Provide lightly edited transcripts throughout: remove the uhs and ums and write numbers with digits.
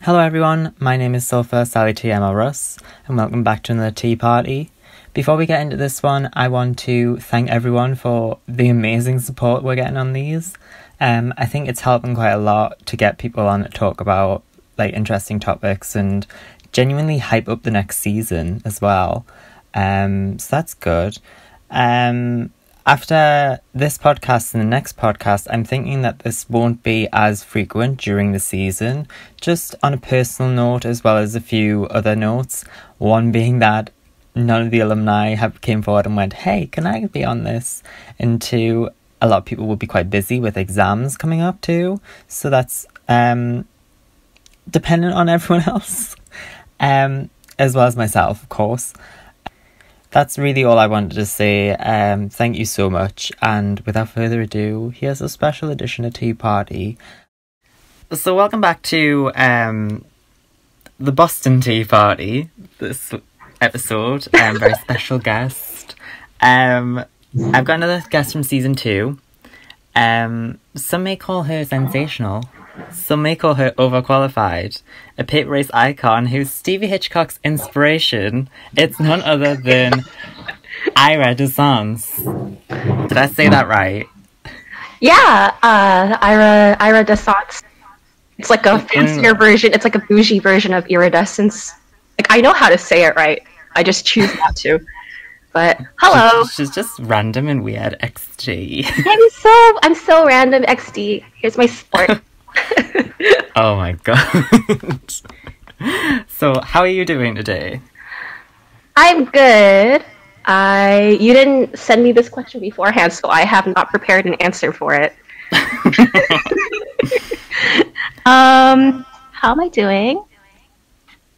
Hello everyone, my name is Sulphur Sally T. Emma Russ, and welcome back to another tea party. Before we get into this one, I want to thank everyone for the amazing support we're getting on these. I think it's helping quite a lot to get people on to talk about interesting topics and genuinely hype up the next season as well. So that's good. After this podcast and the next podcast, I'm thinking that this won't be as frequent during the season, just on a personal note as well as a few other notes. One being that none of the alumni came forward and went, hey, can I be on this? And two, a lot of people will be quite busy with exams coming up too. So that's dependent on everyone else, as well as myself, of course. That's really all I wanted to say. Thank you so much. And without further ado, here's a special edition of Tea Party. So welcome back to the Boston Tea Party, this episode. Very special guest. I've got another guest from season 2. Some may call her sensational. Some may call her overqualified. A paper race icon who's Stevie Hitchcock's inspiration. It's none other than Ira DeSance. Did I say that right? Yeah, Ira DeSance. It's like a fancier version. It's like a bougie version of iridescence. Like, I know how to say it right. I just choose not to. But hello. She's just random and weird XD. I'm so random XD. Here's my sport. Oh my god. So, how are you doing today? I'm good. You didn't send me this question beforehand, so I have not prepared an answer for it. How am I doing?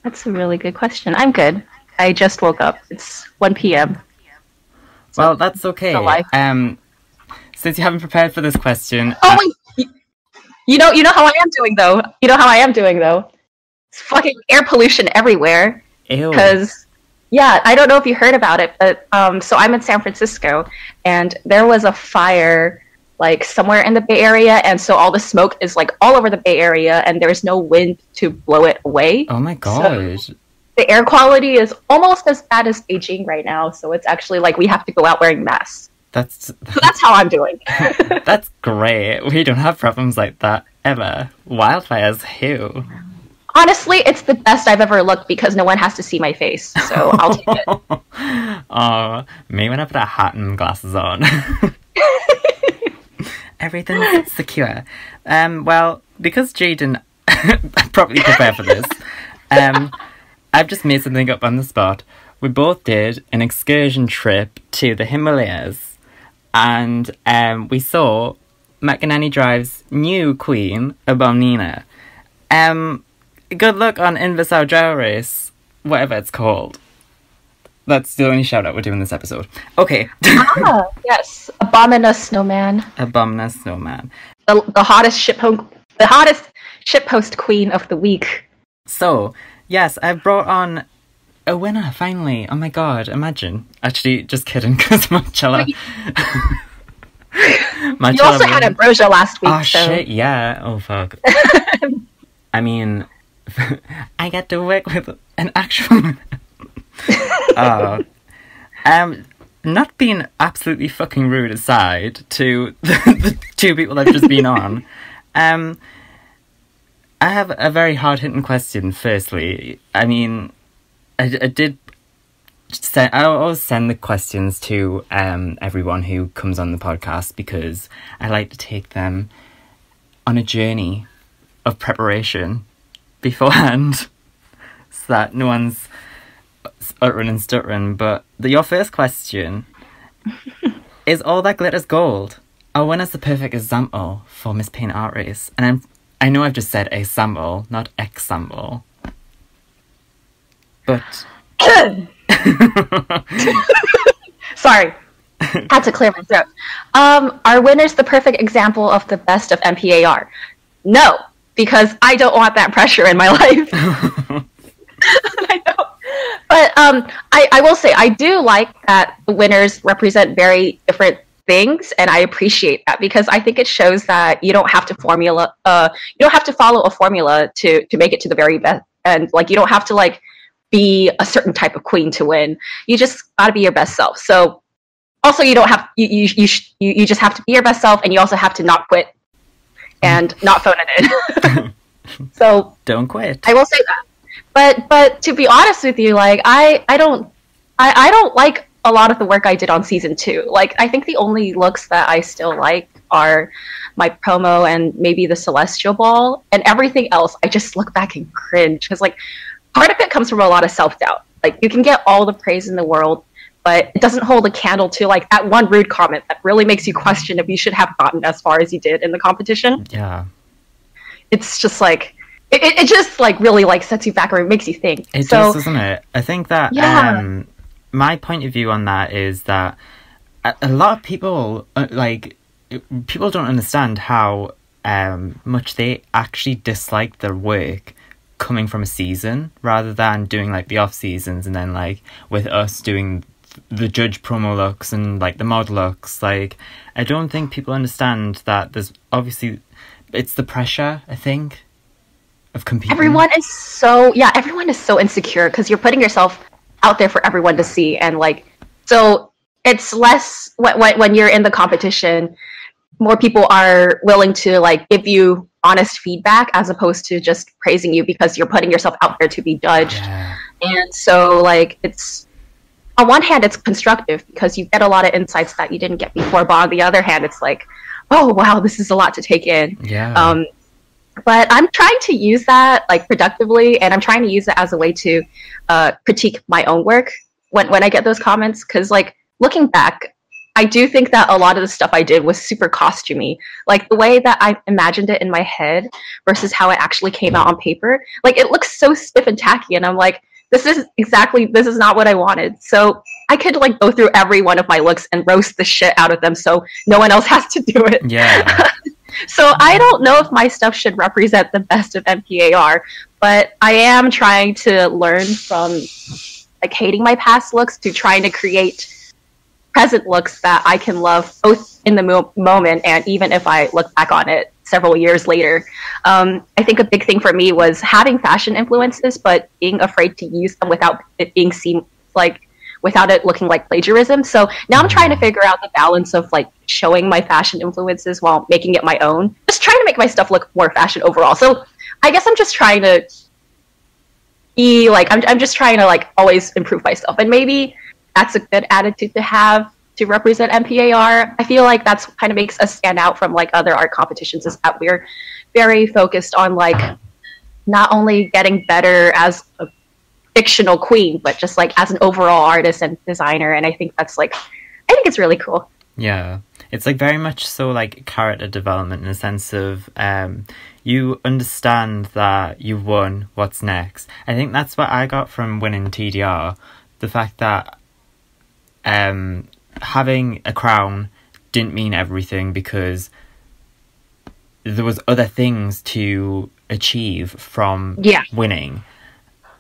That's a really good question. I'm good. I just woke up. It's 1 p.m. So well, that's okay. Since you haven't prepared for this question... wait! You know how I am doing, though. It's fucking air pollution everywhere. Ew. Because, yeah, I don't know if you heard about it, but, so I'm in San Francisco, and there was a fire, somewhere in the Bay Area, and so all the smoke is, all over the Bay Area, and there's no wind to blow it away. Oh my god. So the air quality is almost as bad as Beijing right now, so it's actually, we have to go out wearing masks. So that's how I'm doing. That's great. We don't have problems like that ever. Wildfires, who? Honestly, it's the best I've ever looked because no one has to see my face, so I'll take it. Oh, me when I put a hat and glasses on. Everything's secure. Well, because Jay didn't properly prepare for this, I've just made something up on the spot. We both did an excursion trip to the Himalayas. And we saw McInerney Drive's new queen, Abominina. Good luck on Invisao Drow Race, whatever it's called. That's the only shout out we're doing this episode. Okay. Yes, Abomina Snowman. Abomina Snowman. The hottest shitpost queen of the week. So, yes, I brought on a winner, finally. Oh my god, imagine. Actually, just kidding, because Marcella... You also had Ambrosia last week, oh, so... shit, yeah. Oh, fuck. I mean, I get to work with an actual... not being absolutely fucking rude aside to the two people I've just been on, I have a very hard-hitting question, firstly. I mean... I always send the questions to everyone who comes on the podcast because I like to take them on a journey of preparation beforehand so that no one's uttering and stuttering. But your first question is, all that glitters gold? Our winner's the perfect example for Miss Paint Art Race. And I know I've just said a sample, not example. But... Sorry. Had to clear my throat. Are winners the perfect example of the best of MPAR? No, because I don't want that pressure in my life. I know. But I will say, I do like that the winners represent very different things, and I appreciate that because I think it shows that you don't have to follow a formula to make it to the very best, and like you don't have to like be a certain type of queen to win. You just got to be your best self. So also you don't have you just have to be your best self, and you also have to not quit and not phone it in. So don't quit. I will say that. But to be honest with you, like I don't like a lot of the work I did on season 2. Like I think the only looks that I still like are my promo and maybe the Celestial Ball, and everything else I just look back and cringe because like part of it comes from a lot of self-doubt. Like you can get all the praise in the world, but it doesn't hold a candle to like that one rude comment that really makes you question if you should have gotten as far as you did in the competition. Yeah. It's just like it just like really like sets you back or it makes you think. It does, doesn't it? I think that my point of view on that is that a lot of people people don't understand how much they actually dislike their work coming from a season rather than doing like the off seasons, and then like with us doing the judge promo looks and like the mod looks. Like I don't think people understand that there's obviously it's the pressure, I think, of competing. Everyone is so insecure because you're putting yourself out there for everyone to see, and like so it's less when you're in the competition, more people are willing to like give you honest feedback as opposed to just praising you because you're putting yourself out there to be judged. And so like it's on one hand it's constructive because you get a lot of insights that you didn't get before, but on the other hand it's like, oh wow, this is a lot to take in. But I'm trying to use that like productively, and I'm trying to use it as a way to critique my own work when I get those comments, because like looking back, I do think that a lot of the stuff I did was super costumey. Like the way that I imagined it in my head versus how it actually came out on paper. Like it looks so stiff and tacky, and I'm like, this is not what I wanted. So I could like go through every one of my looks and roast the shit out of them so no one else has to do it. Yeah. So I don't know if my stuff should represent the best of MPAR, but I am trying to learn from like hating my past looks to trying to create present looks that I can love both in the moment and even if I look back on it several years later. I think a big thing for me was having fashion influences, but being afraid to use them without it being seen like without it looking like plagiarism. So now I'm trying to figure out the balance of like showing my fashion influences while making it my own. Just trying to make my stuff look more fashion overall. So I guess I'm just trying to be like, I'm just trying to like always improve myself. And maybe that's a good attitude to have to represent MPAR. I feel like that's kind of makes us stand out from like other art competitions, is that we're very focused on like not only getting better as a fictional queen, but just like as an overall artist and designer. And I think it's really cool. Yeah, it's like very much so like character development in a sense of you understand that you won, what's next. I think that's what I got from winning TDR, the fact that having a crown didn't mean everything because there was other things to achieve from winning.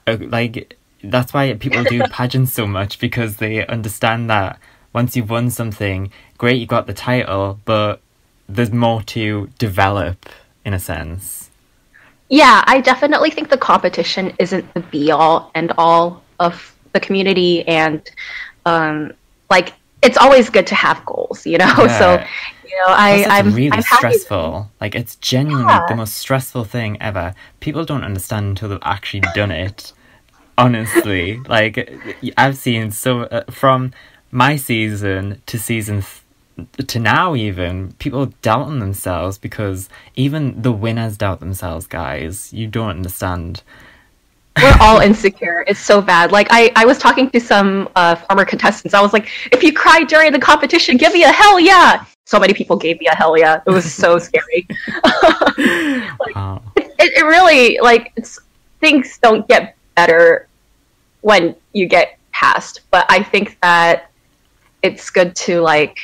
Like that's why people do pageants so much, because they understand that once you've won something, great, you got the title, but there's more to develop in a sense. Yeah, I definitely think the competition isn't the be all end all of the community, and like it's always good to have goals, you know. Yeah. So I'm really stressful. Like it's genuinely the most stressful thing ever. People don't understand until they've actually done it. Honestly, like I've seen from my season to to now, even people doubting themselves, because even the winners doubt themselves. Guys, you don't understand. We're all insecure. It's so bad. Like I was talking to some former contestants. I was like, if you cry during the competition, give me a hell yeah. So many people gave me a hell yeah. It was so scary. Like, wow. It really, like, things don't get better when you get past, but I think that it's good to like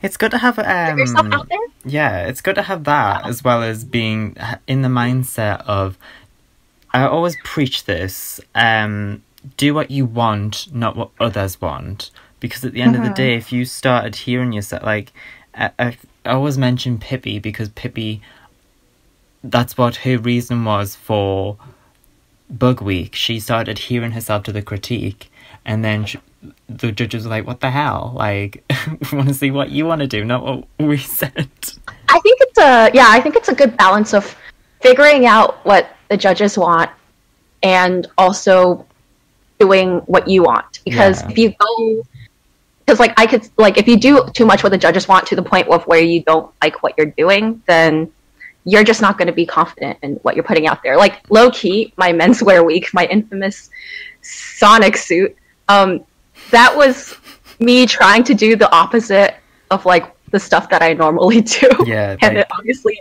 it's good to have get yourself out there. Yeah, it's good to have that as well as being in the mindset of, I always preach this, do what you want, not what others want, because at the end of the day, if you start adhering yourself, like I always mention Pippi because Pippi, that's what her reason was for Bug Week. She started adhering herself to the critique, and then the judges were like, "What the hell? Like, we want to see what you want to do, not what we said." I think it's a good balance of figuring out what the judges want and also doing what you want. Because if you go, because like I could like if you do too much what the judges want to the point of where you don't like what you're doing, then you're just not going to be confident in what you're putting out there. Like low key, my menswear week, my infamous Sonic suit, that was me trying to do the opposite of like the stuff that I normally do. Yeah, and it obviously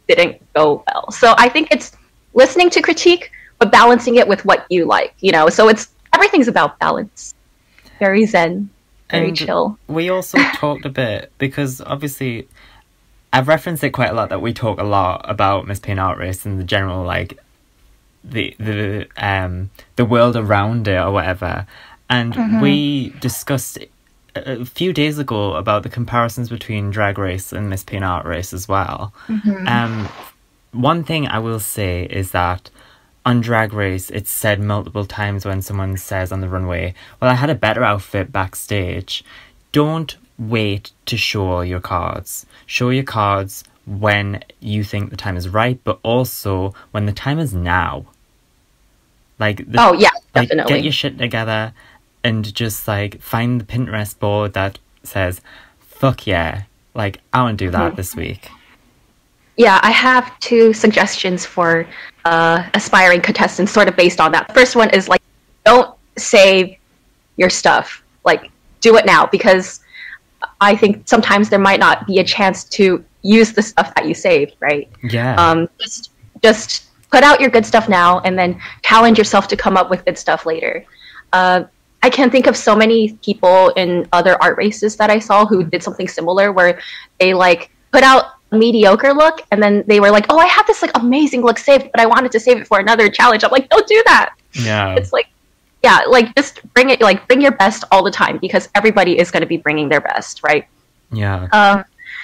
didn't go well. So I think it's listening to critique, but balancing it with what you like, you know? So everything's about balance. Very zen, very chill. We also talked a bit, because obviously I've referenced it quite a lot, that we talk a lot about Miss Pain Art Race and the general, like, the world around it or whatever. And we discussed a few days ago about the comparisons between Drag Race and Miss Pain Art Race as well. One thing I will say is that on Drag Race, it's said multiple times when someone says on the runway, "Well, I had a better outfit backstage." Don't wait to show your cards. Show your cards when you think the time is right, but also when the time is now. Like, definitely. Get your shit together and just like find the Pinterest board that says, "Fuck yeah, like I want to do that this week." Yeah, I have 2 suggestions for aspiring contestants sort of based on that. The first one is like, don't save your stuff. Like, do it now, because I think sometimes there might not be a chance to use the stuff that you saved, right? Yeah. Just put out your good stuff now and then challenge yourself to come up with good stuff later. I can think of so many people in other art races that I saw who did something similar, where they like put out a mediocre look and then they were like, "Oh, I have this like amazing look saved, but I wanted to save it for another challenge." I'm like, don't do that. Yeah. It's like, yeah, like just bring your best all the time, because everybody is going to be bringing their best, right? Yeah.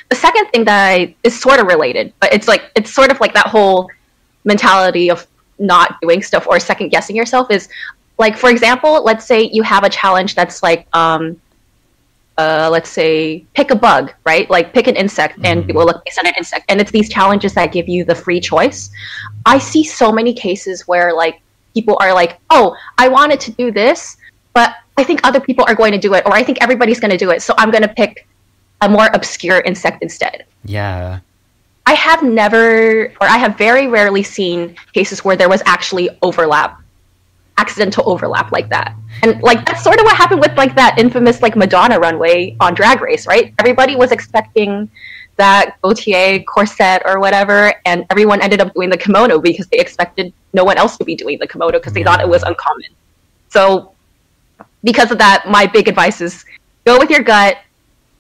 The second thing that is sort of related, but it's sort of like that whole mentality of not doing stuff or second guessing yourself is, like, for example, let's say you have a challenge that's like, let's say pick a bug, right? Like pick an insect, and people look based on an insect, and it's these challenges that give you the free choice. I see so many cases where like people are like, "Oh, I wanted to do this, but I think other people are going to do it, or I think everybody's going to do it, so I'm going to pick a more obscure insect instead." Yeah. I have very rarely seen cases where there was actually accidental overlap like that. And like that's sort of what happened with like that infamous like Madonna runway on Drag Race, right? Everybody was expecting that Gautier corset or whatever, and everyone ended up doing the kimono because they expected no one else to be doing the kimono because they thought it was uncommon. So because of that, my big advice is go with your gut.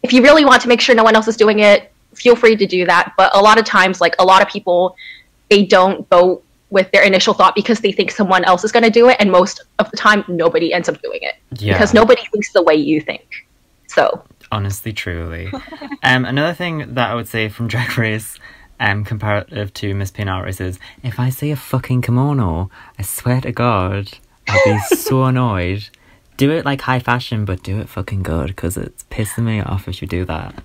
If you really want to make sure no one else is doing it, feel free to do that. But a lot of times, like a lot of people, they don't go with their initial thought because they think someone else is going to do it, and most of the time nobody ends up doing it because nobody thinks the way you think. So honestly, truly. Another thing that I would say from Drag Race comparative to Miss Pain Art Race is, if I see a fucking kimono, I swear to God I'll be so annoyed. Do it like high fashion, but do it fucking good, because it's pissing me off if you do that.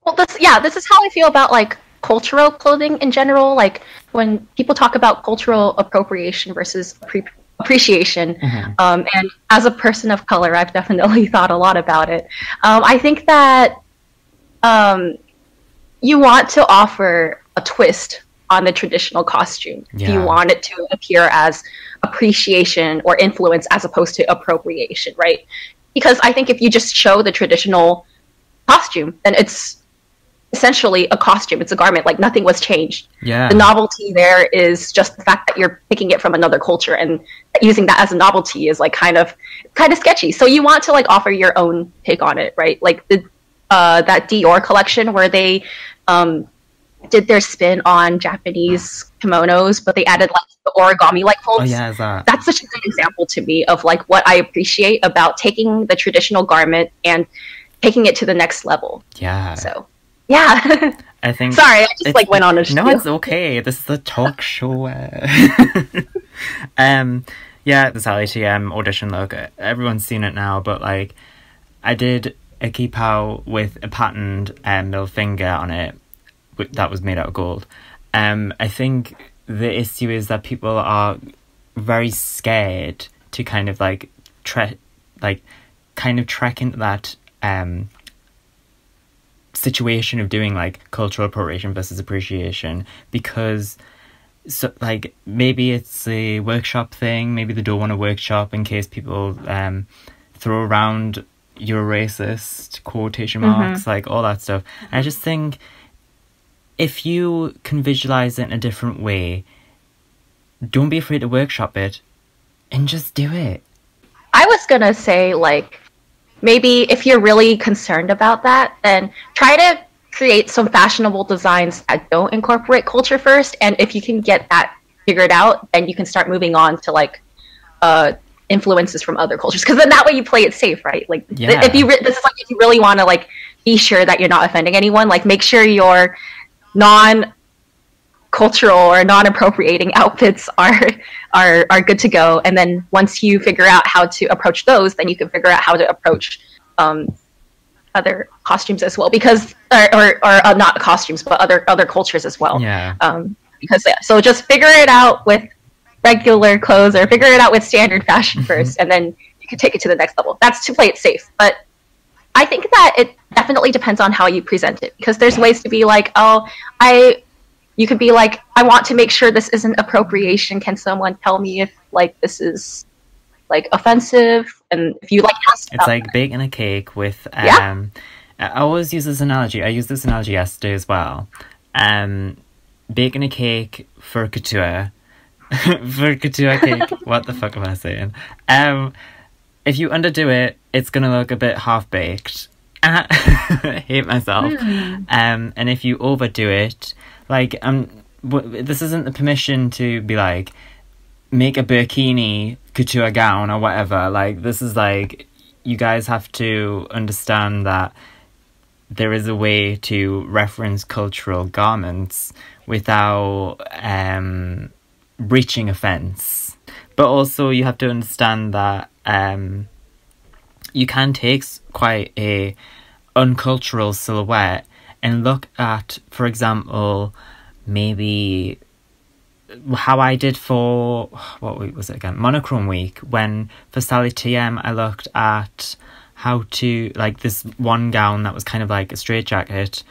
Well, this is how I feel about like cultural clothing in general. Like when people talk about cultural appropriation versus appreciation, and as a person of color, I've definitely thought a lot about it. I think that you want to offer a twist on the traditional costume. Yeah. You want it to appear as appreciation or influence as opposed to appropriation, right? Because I think if you just show the traditional costume, then it's essentially a costume. It's a garment. Like nothing was changed. Yeah. The novelty there is just the fact that you're picking it from another culture, and using that as a novelty is like kind of sketchy. So you want to like offer your own take on it, right? Like the that Dior collection where they did their spin on Japanese kimonos, but they added like the origami like folds. Oh yeah, is that? That's such a good example to me of like what I appreciate about taking the traditional garment and taking it to the next level. Yeah. So, yeah. I think. Sorry, I just like went on a spiel. No, it's okay. This is a talk show. Yeah, the Sally TM audition look. Everyone's seen it now, but like, I did a kipao with a patterned middle finger on it that was made out of gold. I think the issue is that people are very scared to kind of like trek into that situation of doing like cultural appropriation versus appreciation, because so like maybe it's a workshop thing, maybe they don't want a workshop in case people throw around "you're racist" quotation marks, like all that stuff. And I just think if you can visualize it in a different way, don't be afraid to workshop it and just do it. I was gonna say, like, maybe if you're really concerned about that, then try to create some fashionable designs that don't incorporate culture first. And if you can get that figured out, then you can start moving on to like influences from other cultures. Because then that way you play it safe, right? Like, Yeah. if you if you really want to like be sure that you're not offending anyone, like make sure your non-cultural or non-appropriating outfits are good to go. And then once you figure out how to approach those, then you can figure out how to approach other costumes as well, because or not costumes, but other cultures as well. Yeah. Because so just figure it out with regular clothes, or figure it out with standard fashion first, and then you can take it to the next level. That's to play it safe. But I think that it definitely depends on how you present it, because there's ways to be like, you could be like, I want to make sure this isn't appropriation. Can someone tell me if like this is like offensive? And if you like ask It's like that. baking a cake with Yeah. I always use this analogy. I used this analogy yesterday as well. Baking a cake for couture. For couture cake. What the fuck am I saying? If you underdo it, it's gonna look a bit half-baked. I hate myself. And if you overdo it, like, this isn't the permission to be like, make a burkini couture gown or whatever. Like, this is like, you guys have to understand that there is a way to reference cultural garments without reaching offense. But also you have to understand that you can take quite a uncultural silhouette and look at, for example, maybe how I did for, what week was it again? Monochrome week, when for Sally TM I looked at how to, like, this one gown that was kind of like a straitjacket,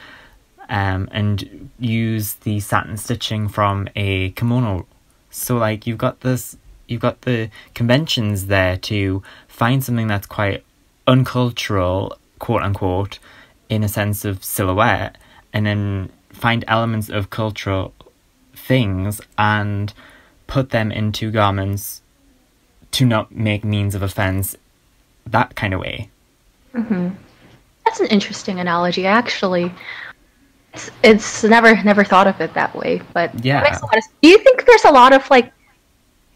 and use the satin stitching from a kimono. So like you've got the conventions there to find something that's quite uncultural, quote unquote, in a sense of silhouette, and then find elements of cultural things and put them into garments to not make means of offense, that kind of way. That's an interesting analogy. I actually, it's never thought of it that way, but Yeah. it makes a lot of sense. Do you think there's a lot of like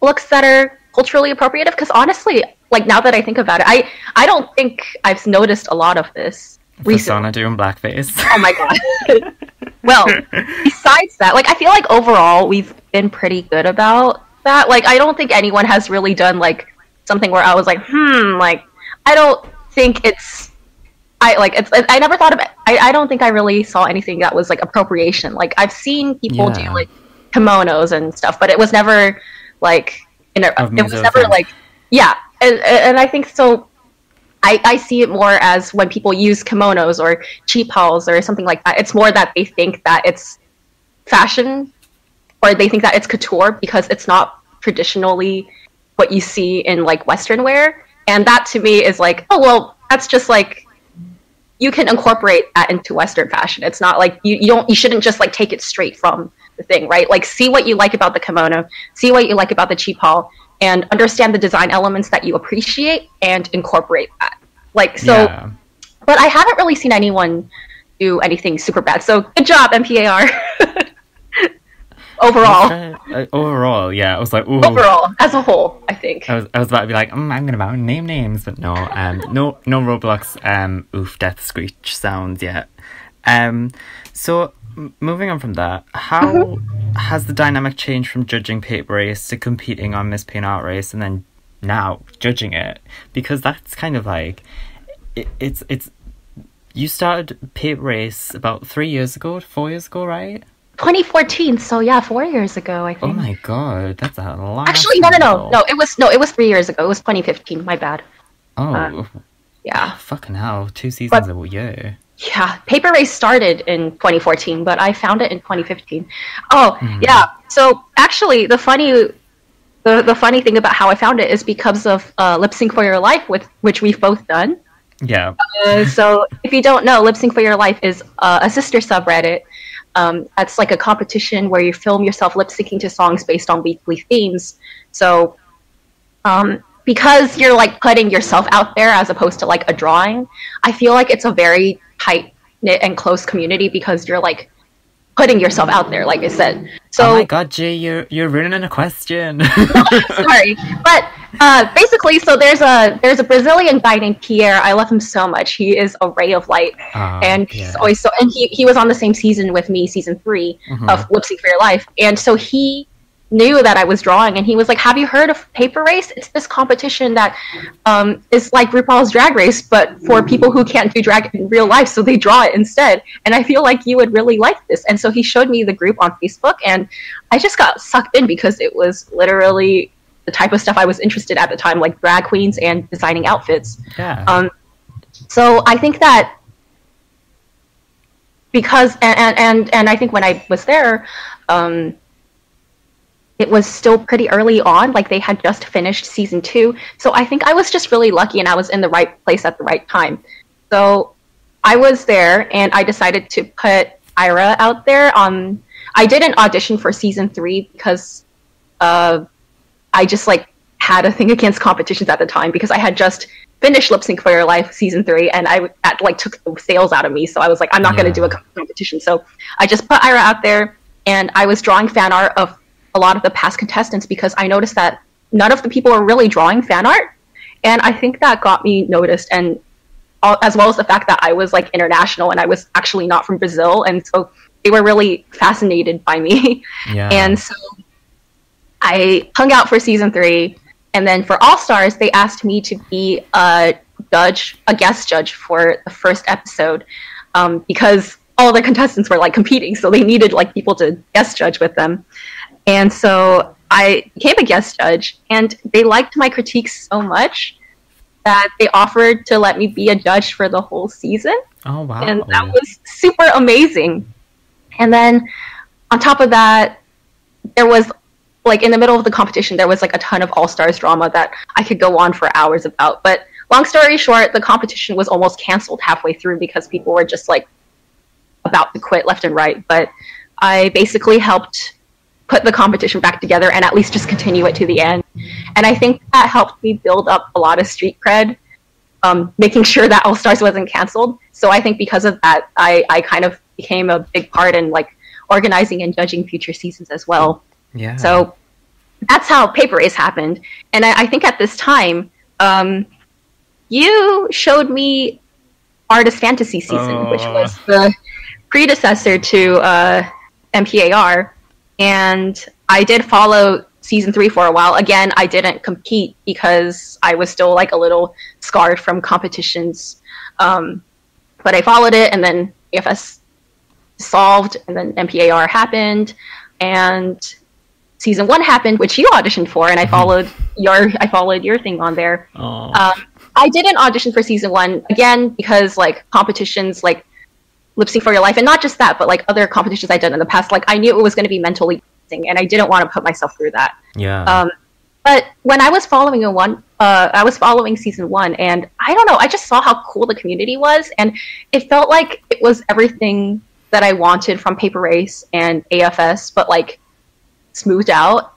looks that are culturally appropriative? Because honestly, like now that I think about it, I don't think I've noticed a lot of this recently. Persona doing blackface. Oh my god. Well, besides that, like I feel like overall we've been pretty good about that. Like I don't think anyone has really done like something where I was like, like I don't think I never thought of it. I don't think I really saw anything that was like appropriation. Like I've seen people do like kimonos and stuff, but it was never like it was never like, yeah. And I think so. I see it more as when people use kimonos or cheapals or something like that. It's more that they think that it's fashion, or they think that it's couture because it's not traditionally what you see in like Western wear. And that to me is like, oh well, that's just like, you can incorporate that into Western fashion. It's not like you shouldn't just like take it straight from the thing, right? Like see what you like about the kimono, see what you like about the cheapal, and understand the design elements that you appreciate and incorporate that. Like so, but I haven't really seen anyone do anything super bad. So good job, MPAR. Overall. Overall, yeah. I was like, ooh. Overall, as a whole, I think. I was about to be like, I'm gonna name names, but no, no Roblox oof death screech sounds yet. So moving on from that, how has the dynamic changed from judging Paper Race to competing on Miss Paint Art Race and then now judging it? Because that's kind of like it's you started Paper Race about 4 years ago, right? 2014, so yeah, 4 years ago, I think. Oh my god, that's a lot. Actually, no, it was 3 years ago. It was 2015. My bad. Oh, yeah. Fucking hell, 2 seasons a year. Yeah, Paper Race started in 2014, but I found it in 2015. Oh, yeah. So actually, the funny thing about how I found it is because of Lip Sync for Your Life, which we've both done. Yeah. So if you don't know, Lip Sync for Your Life is a sister subreddit. That's like a competition where you film yourself lip syncing to songs based on weekly themes. So, because you're like putting yourself out there as opposed to like a drawing, I feel like it's a very tight knit and close community because you're like putting yourself out there, like I said. So, oh my god, Jay, you're ruining a question. Sorry, but basically, so there's a Brazilian guy named Pierre. I love him so much. He is a ray of light, and he's always so. And he was on the same season with me, season 3 of Lip Sync for Your Life, and so he knew that I was drawing, and he was like, "Have you heard of Paper Race? It's this competition that is like RuPaul's Drag Race, but for people who can't do drag in real life, so they draw it instead. And I feel like you would really like this." And so he showed me the group on Facebook, and I just got sucked in because it was literally the type of stuff I was interested in at the time, like drag queens and designing outfits. Yeah. So I think that because and I think when I was there, it was still pretty early on, like they had just finished season 2. So I think I was just really lucky and I was in the right place at the right time. So I was there and I decided to put Ira out there. I didn't audition for season 3 because I just like had a thing against competitions at the time because I had just finished Lip Sync for Your Life season 3 and that like took the sales out of me. So I was like, I'm not going to do a competition. So I just put Ira out there and I was drawing fan art of a lot of the past contestants because I noticed that none of the people were really drawing fan art. And I think that got me noticed, and as well as the fact that I was like international and I was actually not from Brazil. And so they were really fascinated by me. Yeah. And so I hung out for season 3. And then for All Stars, they asked me to be a guest judge for the first episode because all the contestants were like competing. So they needed like people to guest judge with them. And so I became a guest judge, and they liked my critiques so much that they offered to let me be a judge for the whole season. Oh, wow. And that was super amazing. And then on top of that, there was, like, in the middle of the competition, there was, like, a ton of All-Stars drama that I could go on for hours about. But long story short, the competition was almost canceled halfway through because people were just, like, about to quit left and right. But I basically helped put the competition back together and at least just continue it to the end. And I think that helped me build up a lot of street cred, making sure that All Stars wasn't canceled. So I think because of that, I kind of became a big part in like organizing and judging future seasons as well. Yeah. So that's how Paper Race happened. And I think at this time, you showed me Artist Fantasy Season, which was the predecessor to MPAR. And I did follow season 3 for a while. Again, I didn't compete because I was still like a little scarred from competitions. But I followed it, and then AFS dissolved, and then MPAR happened, and season 1 happened, which you auditioned for, and I followed your thing on there. I didn't audition for season 1 again because like competitions like Lip Sync for Your Life, and not just that, but like other competitions I did in the past, like I knew it was going to be mentally taxing, and I didn't want to put myself through that. Yeah. But when I was following I was following season 1, and I don't know, I just saw how cool the community was, and it felt like it was everything that I wanted from Paper Race and AFS, but like smoothed out.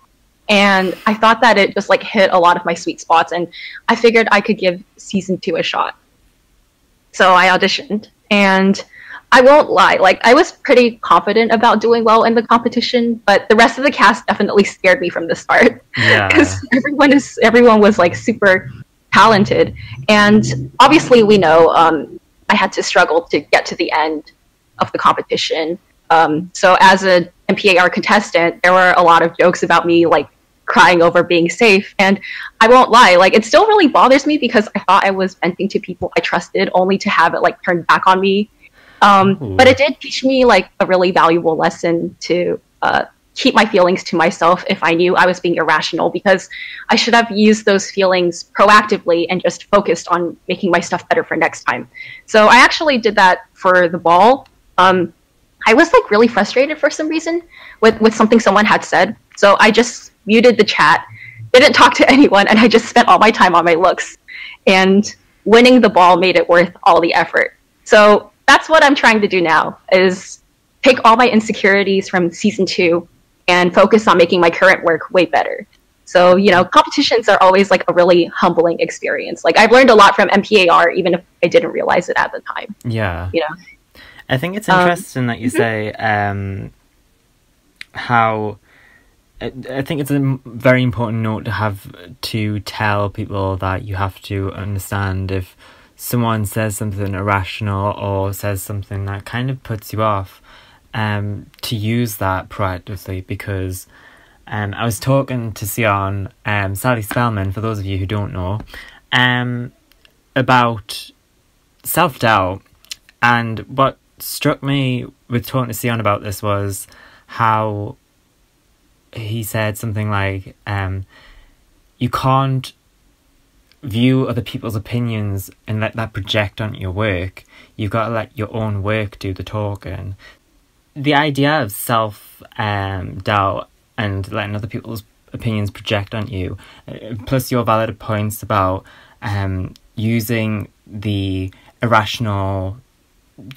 And I thought that it just like hit a lot of my sweet spots, and I figured I could give season 2 a shot. So I auditioned, and I won't lie. Like, I was pretty confident about doing well in the competition, but the rest of the cast definitely scared me from the start. Because Yeah. everyone was like super talented, and obviously we know I had to struggle to get to the end of the competition. So as an MPAR contestant, there were a lot of jokes about me like crying over being safe, and I won't lie, like it still really bothers me because I thought I was venting to people I trusted, only to have it like turned back on me. But it did teach me like a really valuable lesson to keep my feelings to myself if I knew I was being irrational, because I should have used those feelings proactively and just focused on making my stuff better for next time. So I actually did that for the ball. I was like really frustrated for some reason with something someone had said. So I just muted the chat, didn't talk to anyone, and I just spent all my time on my looks. And winning the ball made it worth all the effort. So that's what I'm trying to do now, is take all my insecurities from season 2 and focus on making my current work way better. So, you know, competitions are always like a really humbling experience. Like I've learned a lot from MPAR, even if I didn't realize it at the time. Yeah. You know? I think it's interesting that you say how I think it's a very important note to have, to tell people that you have to understand if someone says something irrational or says something that kind of puts you off, to use that proactively, because I was talking to Sion, Sally Spellman, for those of you who don't know, about self-doubt, and what struck me with talking to Sion about this was how he said something like, you can't view other people's opinions and let that project onto your work. You've got to let your own work do the talking. The idea of self-doubt and letting other people's opinions project on you, plus your valid points about using the irrational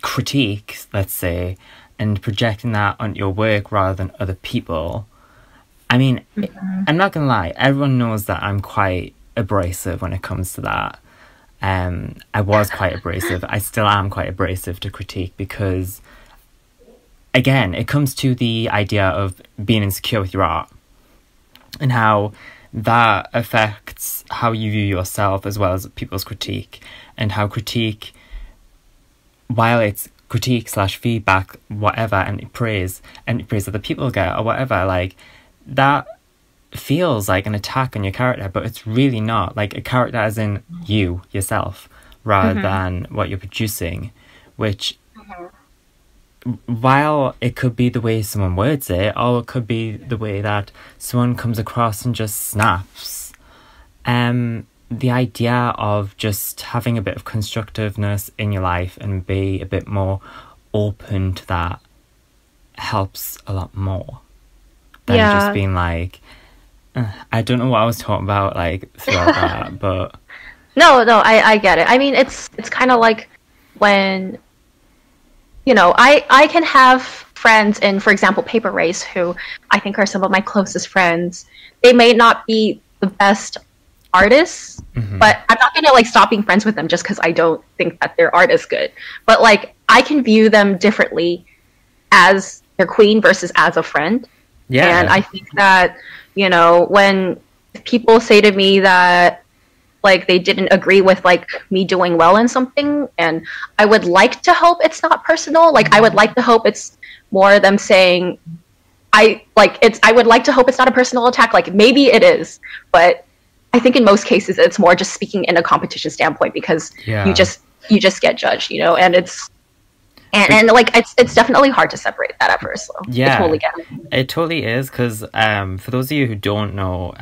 critique, let's say, and projecting that onto your work rather than other people. I mean, I'm not gonna lie, everyone knows that I'm quite abrasive when it comes to that. I was quite abrasive. I still am quite abrasive to critique, because again, it comes to the idea of being insecure with your art and how that affects how you view yourself as well as people's critique, and how critique, while it's critique / feedback, whatever, and praise that the people get or whatever, like that feels like an attack on your character, but it's really not. Like a character as in you, yourself, rather than what you're producing, which while it could be the way someone words it, or it could be the way that someone comes across and just snaps, the idea of just having a bit of constructiveness in your life and be a bit more open to that helps a lot more than just being like, I don't know what I was talking about like throughout that, but no, I get it. I mean, it's kind of like when, you know, I can have friends in, for example, Paper Race, who I think are some of my closest friends. They may not be the best artists, but I'm not gonna like stop being friends with them just because I don't think that their art is good. But like I can view them differently as their queen versus as a friend. Yeah. And I think that, you know, when people say to me that like they didn't agree with like me doing well in something, and I would like to hope it's not personal. Like I would like to hope it's more them saying I would like to hope it's not a personal attack. Like maybe it is, but I think in most cases it's more just speaking in a competition standpoint, because you just get judged, you know, and it's and like it's definitely hard to separate that at first. So yeah, I totally get it. It totally is, because for those of you who don't know,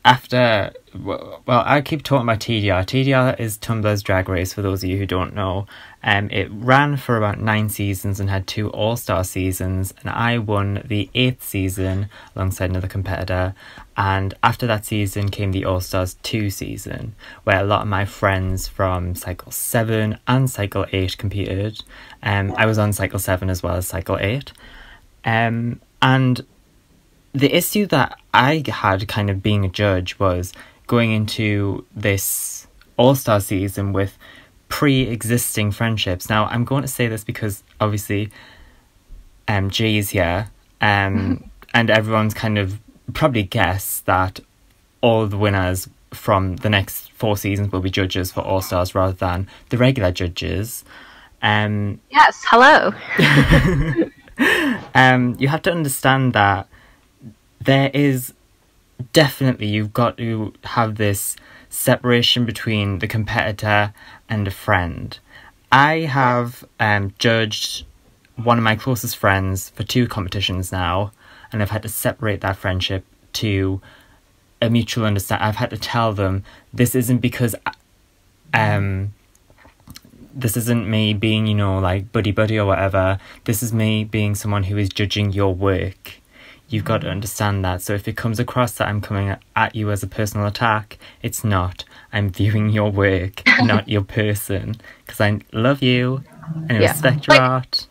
after, well, I keep talking about TDR. TDR is Tumblr's Drag Race, for those of you who don't know. It ran for about 9 seasons and had 2 all-star seasons, and I won the 8th season alongside another competitor. And after that season came the All-Stars 2 season, where a lot of my friends from Cycle 7 and Cycle 8 competed. I was on Cycle 7 as well as Cycle 8. And the issue that I had kind of being a judge was going into this All-Star season with pre-existing friendships. Now, I'm going to say this because obviously G is here, and everyone's kind of probably guessed that all the winners from the next 4 seasons will be judges for All Stars rather than the regular judges. Yes, hello. You have to understand that there is definitely, you've got to have this separation between the competitor and a friend. I have judged one of my closest friends for 2 competitions now, and I've had to separate that friendship to a mutual understanding. I've had to tell them, this isn't because this isn't me being, you know, like buddy or whatever. This is me being someone who is judging your work. You've got to understand that. So if it comes across that I'm coming at you as a personal attack, it's not. I'm viewing your work, not your person. Because I love you and respect your art.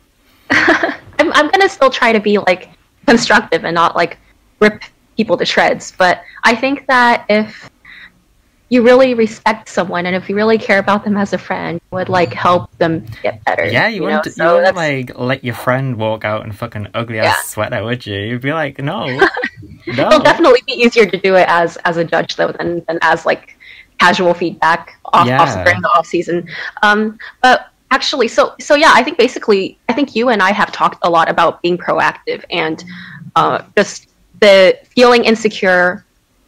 I'm gonna still try to be like constructive and not like rip people to shreds. But I think that if you really respect someone and if you really care about them as a friend, you would like help them get better. Yeah, you wouldn't like let your friend walk out in fucking ugly ass sweater, would you? You'd be like, no. It'll definitely be easier to do it as a judge though than as like casual feedback during the off season. But actually, so yeah, I think you and I have talked a lot about being proactive and just the feeling insecure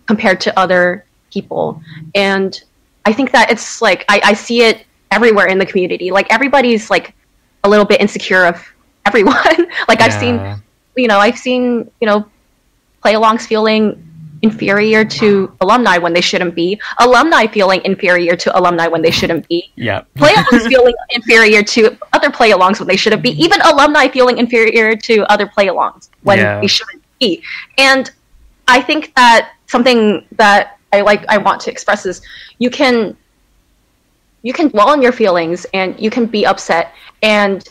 compared to other people. And I think that it's like I see it everywhere in the community. Like everybody's like a little bit insecure of everyone. Like I've seen play-alongs feeling inferior to alumni when they shouldn't be. Alumni feeling inferior to alumni when they shouldn't be. Yeah. Play-alongs feeling inferior to other play-alongs when they shouldn't be. Even alumni feeling inferior to other play-alongs when they shouldn't be. And I think that something that I want to express is you can dwell on your feelings and you can be upset and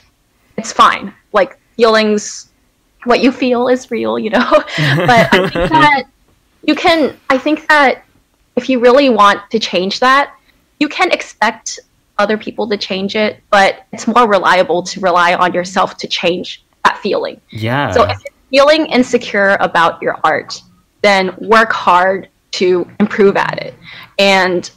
it's fine. Like feelings, what you feel is real, you know. But I think that if you really want to change that, you can expect other people to change it, but it's more reliable to rely on yourself to change that feeling. Yeah. So if you're feeling insecure about your art, then work hard to improve at it. And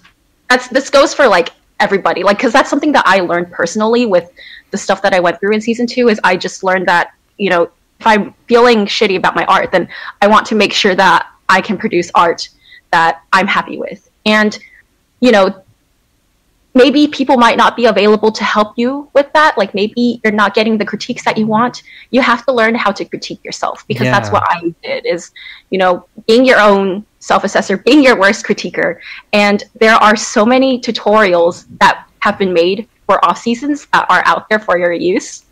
this goes for like everybody, like, because that's something that I learned personally with the stuff that I went through in season 2 is I just learned that, you know, if I'm feeling shitty about my art, then I want to make sure that I can produce art that I'm happy with. And, you know, maybe people might not be available to help you with that. Like maybe you're not getting the critiques that you want. You have to learn how to critique yourself because that's what I did is, you know, being your own self-assessor, being your worst critiquer. And there are so many tutorials that have been made for off seasons that are out there for your use.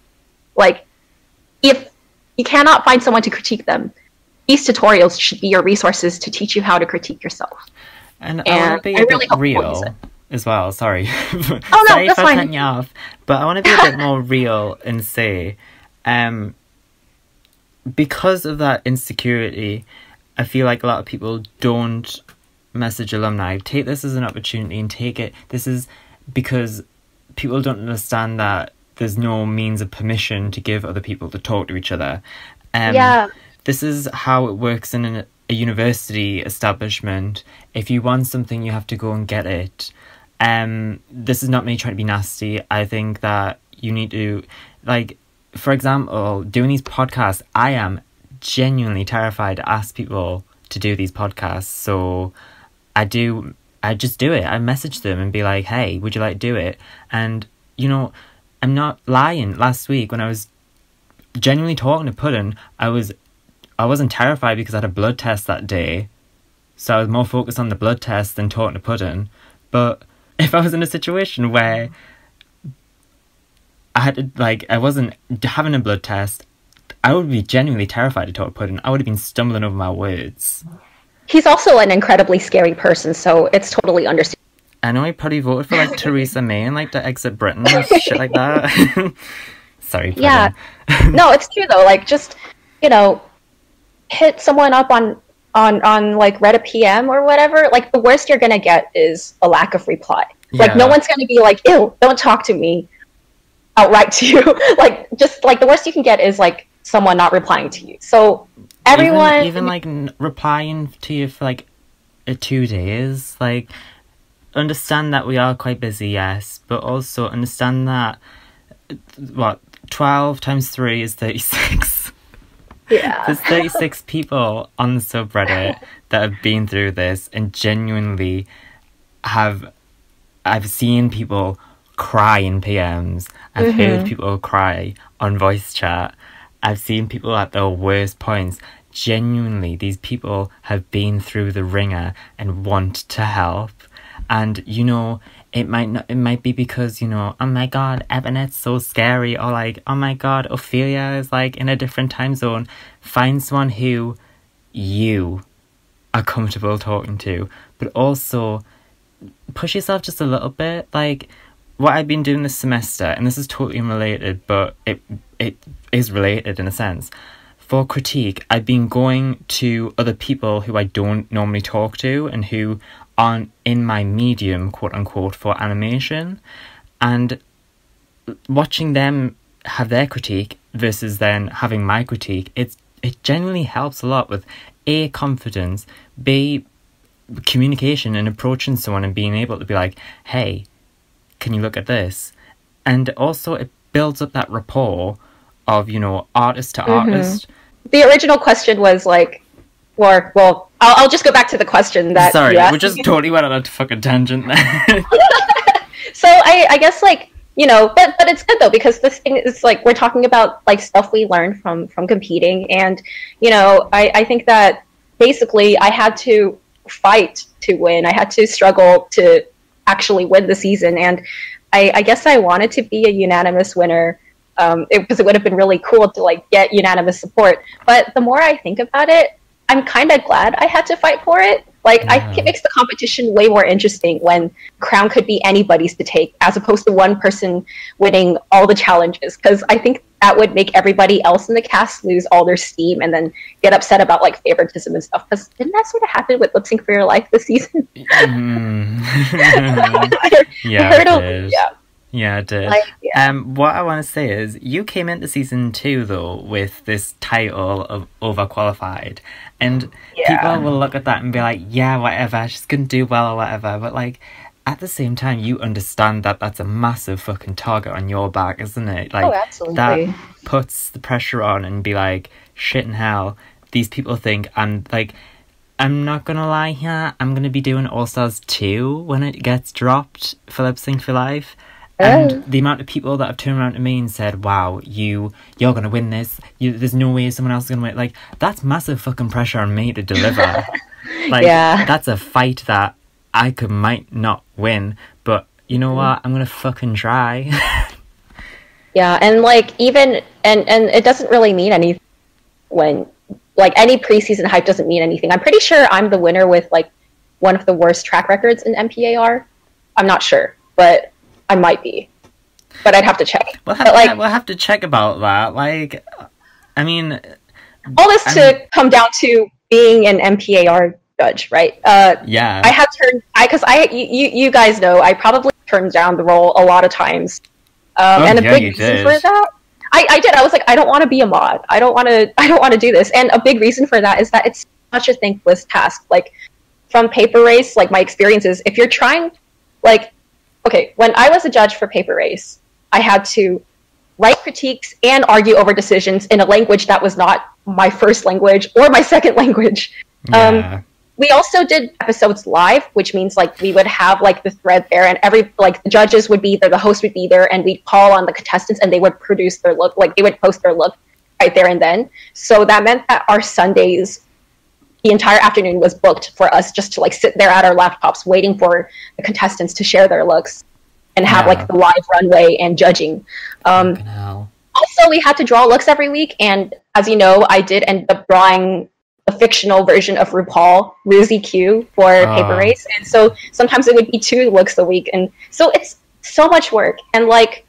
Like if you cannot find someone to critique them, these tutorials should be your resources to teach you how to critique yourself. And I want to be a bit real as well. Sorry. Oh, no, sorry that's if I fine. cut you off. But I want to be a bit more real and say, because of that insecurity, I feel like a lot of people don't message alumni. Take this as an opportunity and take it. This is because people don't understand that there's no means of permission to give other people to talk to each other. This is how it works in a university establishment. If you want something, you have to go and get it. This is not me trying to be nasty. I think that you need to, like, for example, doing these podcasts, I am genuinely terrified to ask people to do these podcasts. So I just do it. I message them and be like, hey, would you like to do it? And, you know, I'm not lying. Last week when I was genuinely talking to Puddin', I wasn't terrified because I had a blood test that day. So I was more focused on the blood test than talking to Puddin'. But if I was in a situation where I had to, like, I wasn't having a blood test, I would be genuinely terrified to talk to Puddin'. I would have been stumbling over my words. He's also an incredibly scary person, so it's totally understandable. I know he probably voted for, like, Theresa May and, like, to exit Britain or shit like that. Sorry, Puddin'. Yeah. No, it's true, though. Like, just, you know, hit someone up on like Reddit PM or whatever. Like, the worst you're gonna get is a lack of reply. Like, no one's going to be like, ew, don't talk to me outright to you. Like, just, like, the worst you can get is, like, someone not replying to you. So, everyone... Even like, replying to you for, like, 2 days, like, understand that we are quite busy, yes, but also understand that, 12 times 3 is 36. Yeah. There's 36 people on the subreddit that have been through this and genuinely I've seen people cry in PMs. I've heard people cry on voice chat. I've seen people at their worst points. Genuinely, these people have been through the ringer and want to help. And, you know, it might be because, you know, oh my god, Ebonet's so scary, or like, oh my god, Ophelia is like in a different time zone. Find someone who you are comfortable talking to, but also push yourself just a little bit. Like, what I've been doing this semester, and this is totally unrelated, but it is related in a sense. For critique, I've been going to other people who I don't normally talk to and who aren't in my medium, quote unquote, for animation, and watching them have their critique versus then having my critique, it genuinely helps a lot with A, confidence, B, communication and approaching someone and being able to be like, hey, can you look at this? And also it builds up that rapport of, you know, artist to artist. The original question was like, or, well, I'll just go back to the question that Sorry, you asked we just totally went on a fucking tangent there. So I guess, like, you know, but it's good though, because this thing is like, we're talking about like stuff we learned from competing, and, you know, I think that basically I had to fight to win. I had to struggle to actually win the season, and I guess I wanted to be a unanimous winner, because it would have been really cool to like get unanimous support. But the more I think about it, I'm kind of glad I had to fight for it. Like, I think it makes the competition way more interesting when crown could be anybody's to take, as opposed to one person winning all the challenges. Because I think that would make everybody else in the cast lose all their steam and then get upset about like favoritism and stuff. Because didn't that sort of happen with Lip Sync for Your Life this season? Yeah, it did. Like, yeah. What I want to say is, you came into season 2 though with this title of overqualified, and people will look at that and be like, yeah, whatever, she's gonna do well or whatever. But like, at the same time, you understand that that's a massive fucking target on your back, isn't it? Like, absolutely. That puts the pressure on, and be like, shit in hell, these people think I'm not gonna lie here, I'm gonna be doing All Stars 2 when it gets dropped for Lip Sync for Life. And the amount of people that have turned around to me and said, wow, you're gonna win this, there's no way someone else is gonna win. Like, that's massive fucking pressure on me to deliver. Like, that's a fight that I might not win, but you know what, I'm gonna fucking try. Yeah, and like, even and it doesn't really mean anything when, like, any preseason hype doesn't mean anything. I'm pretty sure I'm the winner with like one of the worst track records in MPAR. I'm not sure, but I might be, but I'd have to check. We'll have to check about that. Like, I mean, all this to come down to being an MPAR judge, right? Yeah. I have turned, you guys know, I probably turned down the role a lot of times. And a big reason for that, I did. I was like, I don't want to be a mod. I don't want to do this. And a big reason for that is that it's such a thankless task. Like, from Paper Race, like, my experiences, if you're trying, like, okay, when I was a judge for Paper Race, I had to write critiques and argue over decisions in a language that was not my first language or my second language. Yeah. We also did episodes live, which means like we would have like the thread there, and the judges would be there, the host would be there, and we'd call on the contestants and they would produce their look, like they would post their look right there and then. So that meant that our Sundays, the entire afternoon was booked for us just to like sit there at our laptops waiting for the contestants to share their looks and have like the live runway and judging. Also, we had to draw looks every week, and as you know, I did end up drawing a fictional version of RuPaul, Ruzy Q, for Paper Race, and so sometimes it would be 2 looks a week, and so it's so much work. And like,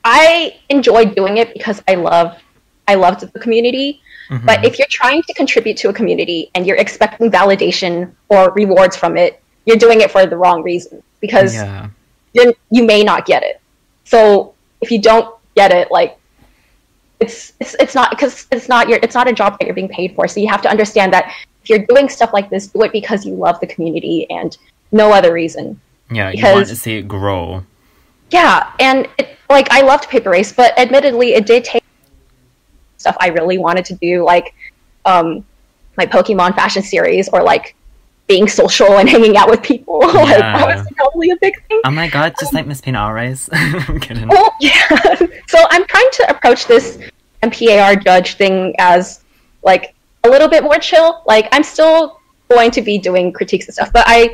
I enjoy doing it because I loved the community. But if you're trying to contribute to a community and you're expecting validation or rewards from it, you're doing it for the wrong reason, because Yeah. you may not get it. So if you don't get it, like, it's not, because it's not a job that you're being paid for. So you have to understand that if you're doing stuff like this, do it because you love the community and no other reason. Yeah, because, you want to see it grow. Yeah, and like, I loved Paper Race, but admittedly, it did take stuff I really wanted to do, like my Pokemon fashion series, or like being social and hanging out with people. Yeah. Like, that was probably a big thing. Oh my god, just like Miss Pinares. I'm kidding. Well, yeah. So I'm trying to approach this MPAR judge thing as like a little bit more chill. Like, I'm still going to be doing critiques and stuff, but I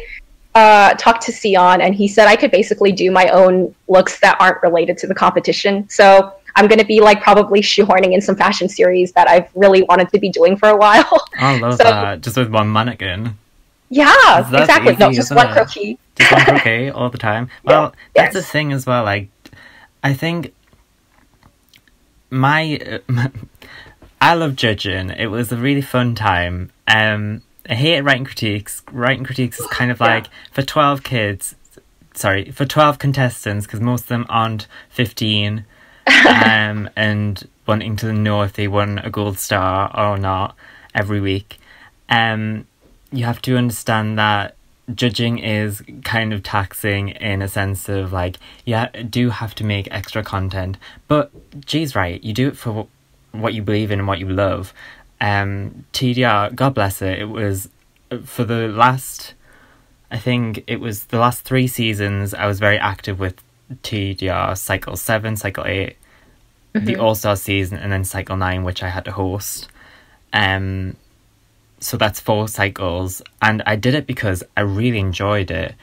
talked to Sion, and he said I could basically do my own looks that aren't related to the competition. So I'm going to be like probably shoehorning in some fashion series that I've really wanted to be doing for a while. I love that. Just with one mannequin. Yeah, exactly. Easy, no, just one croquis. Just one croquis all the time. Well, that's the thing as well. Like, I think I love judging. It was a really fun time. I hate writing critiques. Writing critiques is kind of like for 12 contestants, because most of them aren't 15, and wanting to know if they won a gold star or not every week. You have to understand that judging is kind of taxing in a sense of like, do have to make extra content, but G's right, you do it for what you believe in and what you love. TDR, God bless it, it was for the last 3 seasons I was very active with TDR, cycle 7, cycle 8, the All-Star season, and then cycle 9, which I had to host. So that's 4 cycles, and I did it because I really enjoyed it,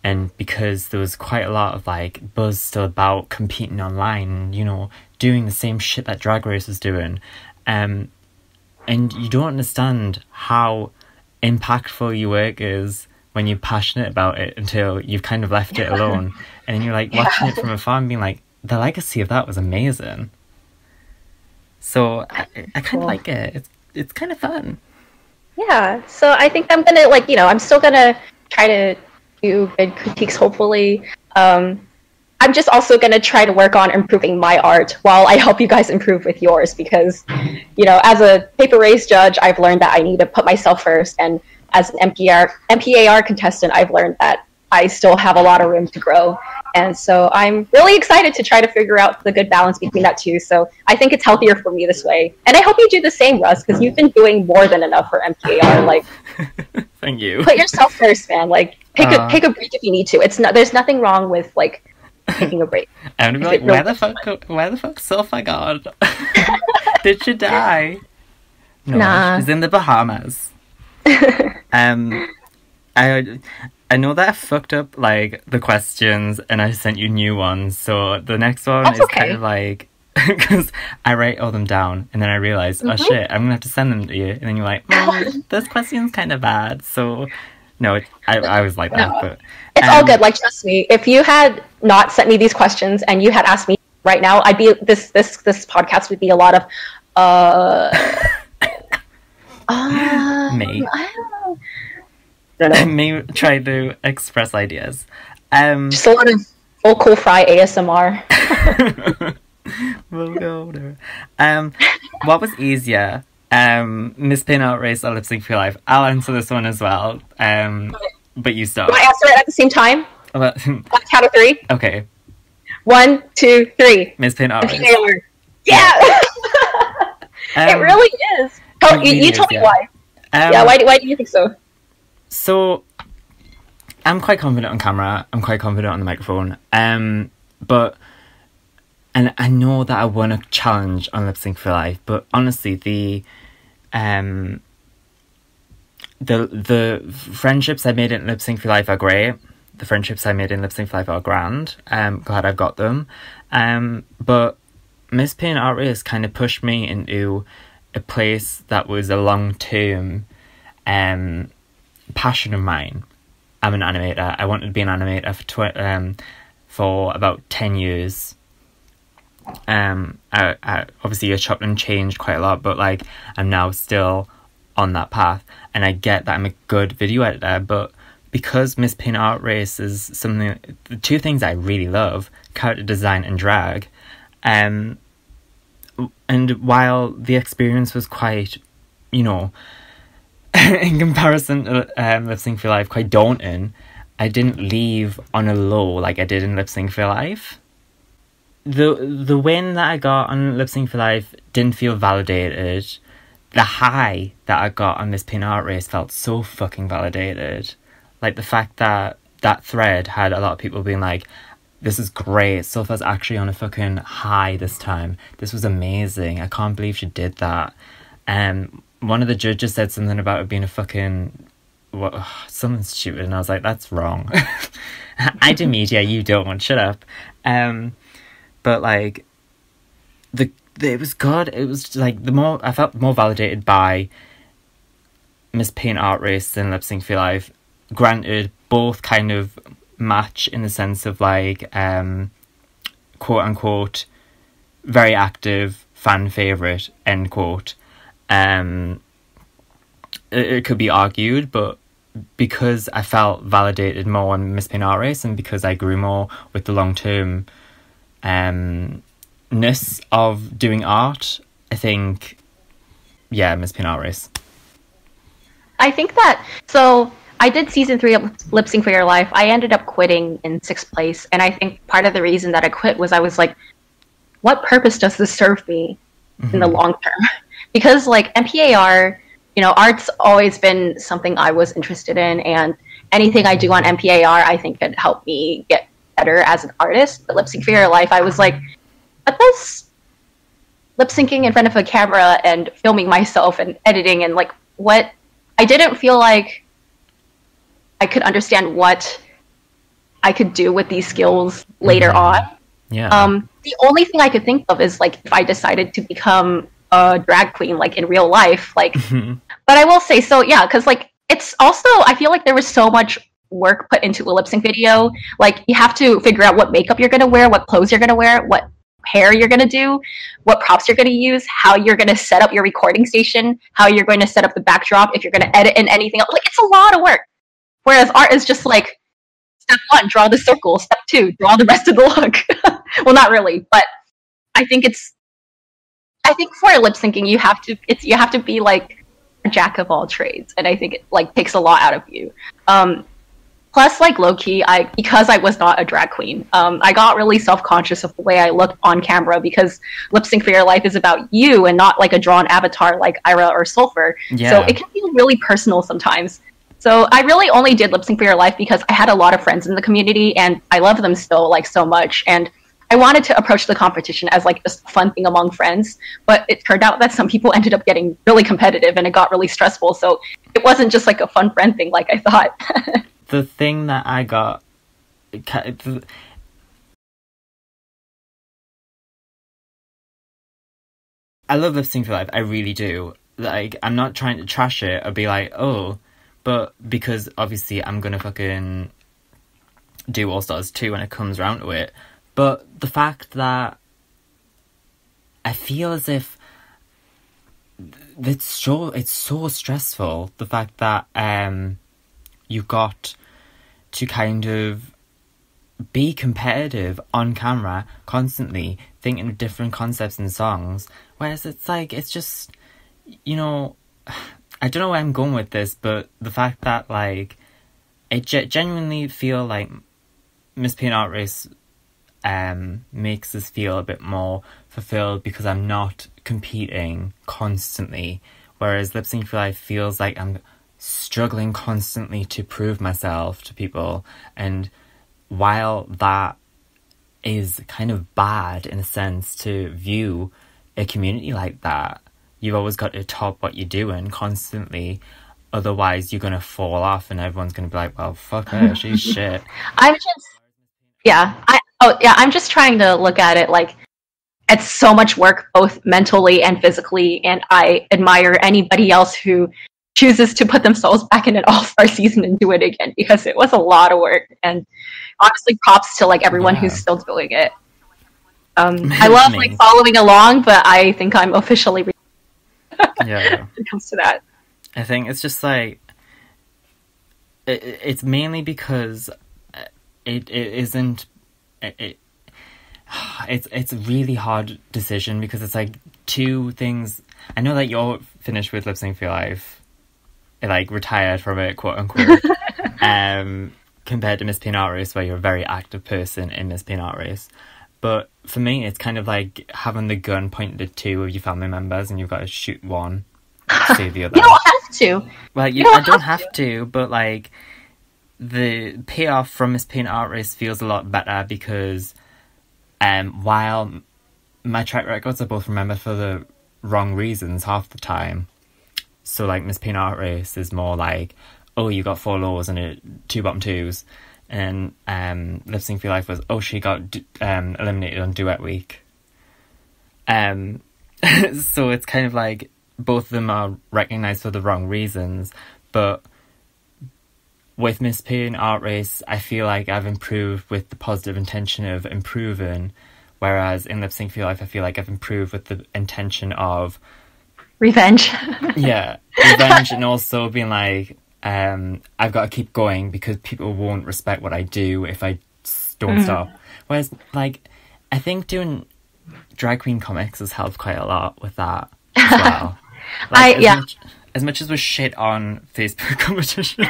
and because there was quite a lot of like buzz still about competing online, you know, doing the same shit that Drag Race was doing, and you don't understand how impactful your work is when you're passionate about it until you've kind of left it alone, and you're like watching it from afar and being like, the legacy of that was amazing. So I kind of like it. It's kind of fun. Yeah, so I think I'm gonna, like, you know, I'm still gonna try to do good critiques, hopefully. I'm just also gonna try to work on improving my art while I help you guys improve with yours, because, you know, as a Paper Race judge, I've learned that I need to put myself first, and as an MPAR contestant, I've learned that I still have a lot of room to grow. And so I'm really excited to try to figure out the good balance between that too. So I think it's healthier for me this way. And I hope you do the same, Russ, because you've been doing more than enough for MPAR. Like, thank you. Put yourself first, man. Like, take a break if you need to. There's nothing wrong with like taking a break. I'm gonna be like, where the fuck, Sophia God? Did she die? No, nah. She's in the Bahamas. I know that I fucked up like the questions and I sent you new ones, so the next one is kind of like, because I write all them down and then I realize, oh shit, I'm gonna have to send them to you, and then you're like, this question's kind of bad. So no, I was like that, but it's all good. Like, trust me, if you had not sent me these questions and you had asked me right now, I'd be this podcast would be a lot of me. I don't know. Me try to express ideas. Just a lot of vocal fry ASMR. We'll go there. What was easier? Miss Pin-Out Race or Lip Sync for Your Life? I'll answer this one as well. But you start. Do I answer it at the same time? On the count of 3? Okay. 1, 2, 3. Miss Pin-Out Race. Yeah! It really is. You tell me why. Why do you think so? So, I'm quite confident on camera. I'm quite confident on the microphone. But, and I know that I won a challenge on Lip Sync for Life. But honestly, the friendships I made in Lip Sync for Life are great. The friendships I made in Lip Sync for Life are grand. Glad I've got them. But Miss Pin Art Race kind of pushed me into a place that was a long-term passion of mine. I'm an animator. I wanted to be an animator for about 10 years. I obviously your chopping changed quite a lot, but like I'm now still on that path, and I get that I'm a good video editor, but because Miss Pin Art Race is something, the two things I really love, character design and drag, and while the experience was quite, you know, in comparison to Lip Sync for Your Life, quite daunting, I didn't leave on a low like I did in Lip Sync for Your Life. The win that I got on Lip Sync for Your Life didn't feel validated. The high that I got on Miss Pin Art Race felt so fucking validated. Like, the fact that that thread had a lot of people being like, this is great, Sofa's actually on a fucking high this time. This was amazing. I can't believe she did that. One of the judges said something about it being a fucking... something stupid, and I was like, that's wrong. I do media, you don't. Shut up. But, like, it was good. It was, like, I felt more validated by Miss Pin Art Race than Lip Sync for Your Life. Granted, both kind of match in the sense of, like, quote unquote, very active fan favourite, end quote. It could be argued, but because I felt validated more on Miss Pin Art Race, and because I grew more with the long-term ness of doing art, I think, yeah, Miss Pin Art Race. I think that, so I did season 3 of Lip Sync for Your Life. I ended up quitting in 6th place, and I think part of the reason that I quit was I was like, what purpose does this serve me in the long term? Because, like, MPAR, you know, art's always been something I was interested in, and anything I do on MPAR I think could help me get better as an artist. But Lip Sync for Your Life, I was like, what does lip syncing in front of a camera and filming myself and editing and, like, what... I didn't feel like I could understand what I could do with these skills later on. Yeah. The only thing I could think of is, like, if I decided to become a drag queen, like, in real life, like... But I will say, so, yeah, because, like, it's also... I feel like there was so much work put into a lip sync video. Like, you have to figure out what makeup you're gonna wear, what clothes you're gonna wear, what hair you're gonna do, what props you're gonna use, how you're gonna set up your recording station, how you're going to set up the backdrop, if you're gonna edit in anything else. Like, it's a lot of work. Whereas art is just like, step 1, draw the circle. Step 2, draw the rest of the look. Well, not really, but I think for lip syncing you have to be like a jack of all trades, and I think it, like, takes a lot out of you. Plus, like, low-key, because I was not a drag queen, I got really self-conscious of the way I looked on camera, because Lip Sync for Your Life is about you and not, like, a drawn avatar like Ira or Sulfur. Yeah. So it can feel really personal sometimes. So I really only did Lip Sync for Your Life because I had a lot of friends in the community, and I love them still, like, so much. And I wanted to approach the competition as, like, just a fun thing among friends. But it turned out that some people ended up getting really competitive, and it got really stressful. So it wasn't just, like, a fun friend thing like I thought. The thing that I got... I love Lip Sync for Life, I really do. Like, I'm not trying to trash it or be like, oh, but because obviously I'm gonna fucking do All Stars 2 when it comes around to it. But the fact that I feel as if it's so stressful, the fact that you've got to kind of be competitive on camera constantly, thinking of different concepts and songs, whereas it's like, it's just, you know, I don't know where I'm going with this, but the fact that, like, I genuinely feel like Miss Pin Art Race makes this feel a bit more fulfilled because I'm not competing constantly, whereas Lip Sync for Life feels like I'm struggling constantly to prove myself to people. And while that is kind of bad in a sense to view a community like that, you've always got to top what you're doing constantly, otherwise you're gonna fall off and everyone's gonna be like, well, fuck her, she's shit. I'm just trying to look at it like it's so much work both mentally and physically, and I admire anybody else who chooses to put themselves back in an all-star season and do it again, because it was a lot of work. And honestly, props to, like, everyone who's still doing it. I love like following along, but I think I'm officially when it comes to that. I think it's just like, it's mainly because it isn't. It's a really hard decision because it's like two things. I know that you're finished with Lip Sync for Your Life, like retired from it, quote unquote. Compared to Miss Peanut Race, where you're a very active person in Miss Peanut Race. But for me, it's kind of like having the gun pointed at two of your family members, and you've got to shoot one, save the other. You don't have to. Well, I don't have to, but like the payoff from Miss Peanut Race feels a lot better because, while my track records are both remembered for the wrong reasons half the time, so like Miss Peanut Race is more like, oh, you got 4 lows and 2 bottom 2s. And Lip Sync for Your Life was, oh, she got eliminated on Duet Week. So it's kind of like both of them are recognised for the wrong reasons. But with Miss Peanut Race, I feel like I've improved with the positive intention of improving. Whereas in Lip Sync for Your Life, I feel like I've improved with the intention of... Revenge. Yeah, revenge, and also being like... I've got to keep going because people won't respect what I do if I don't stop. Whereas, like, I think doing drag queen comics has helped quite a lot with that as well. Like, as much as we're shit on Facebook competitions,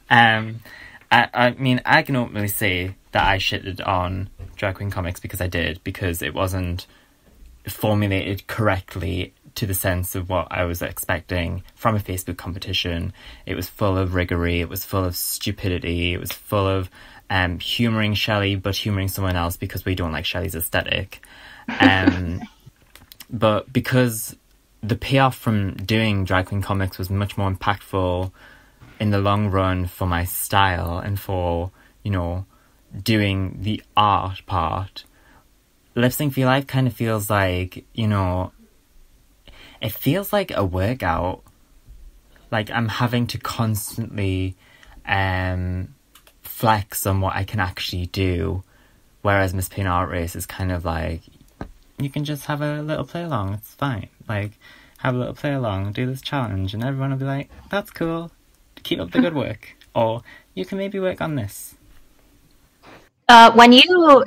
I mean, I can openly say that I shitted on drag queen comics because it wasn't formulated correctly to the sense of what I was expecting from a Facebook competition. It was full of riggery, it was full of stupidity, it was full of humouring Shelley but humouring someone else because we don't like Shelley's aesthetic. But because the payoff from doing drag queen comics was much more impactful in the long run for my style and for, doing the art part, Lip Sync for Your Life kind of feels like, it feels like a workout. Like I'm having to constantly flex on what I can actually do. Whereas Miss Peanut Race is kind of like, you can just have a little play along, it's fine. Like, have a little play along, do this challenge, and everyone will be like, that's cool, keep up the good work. Or, you can maybe work on this. When you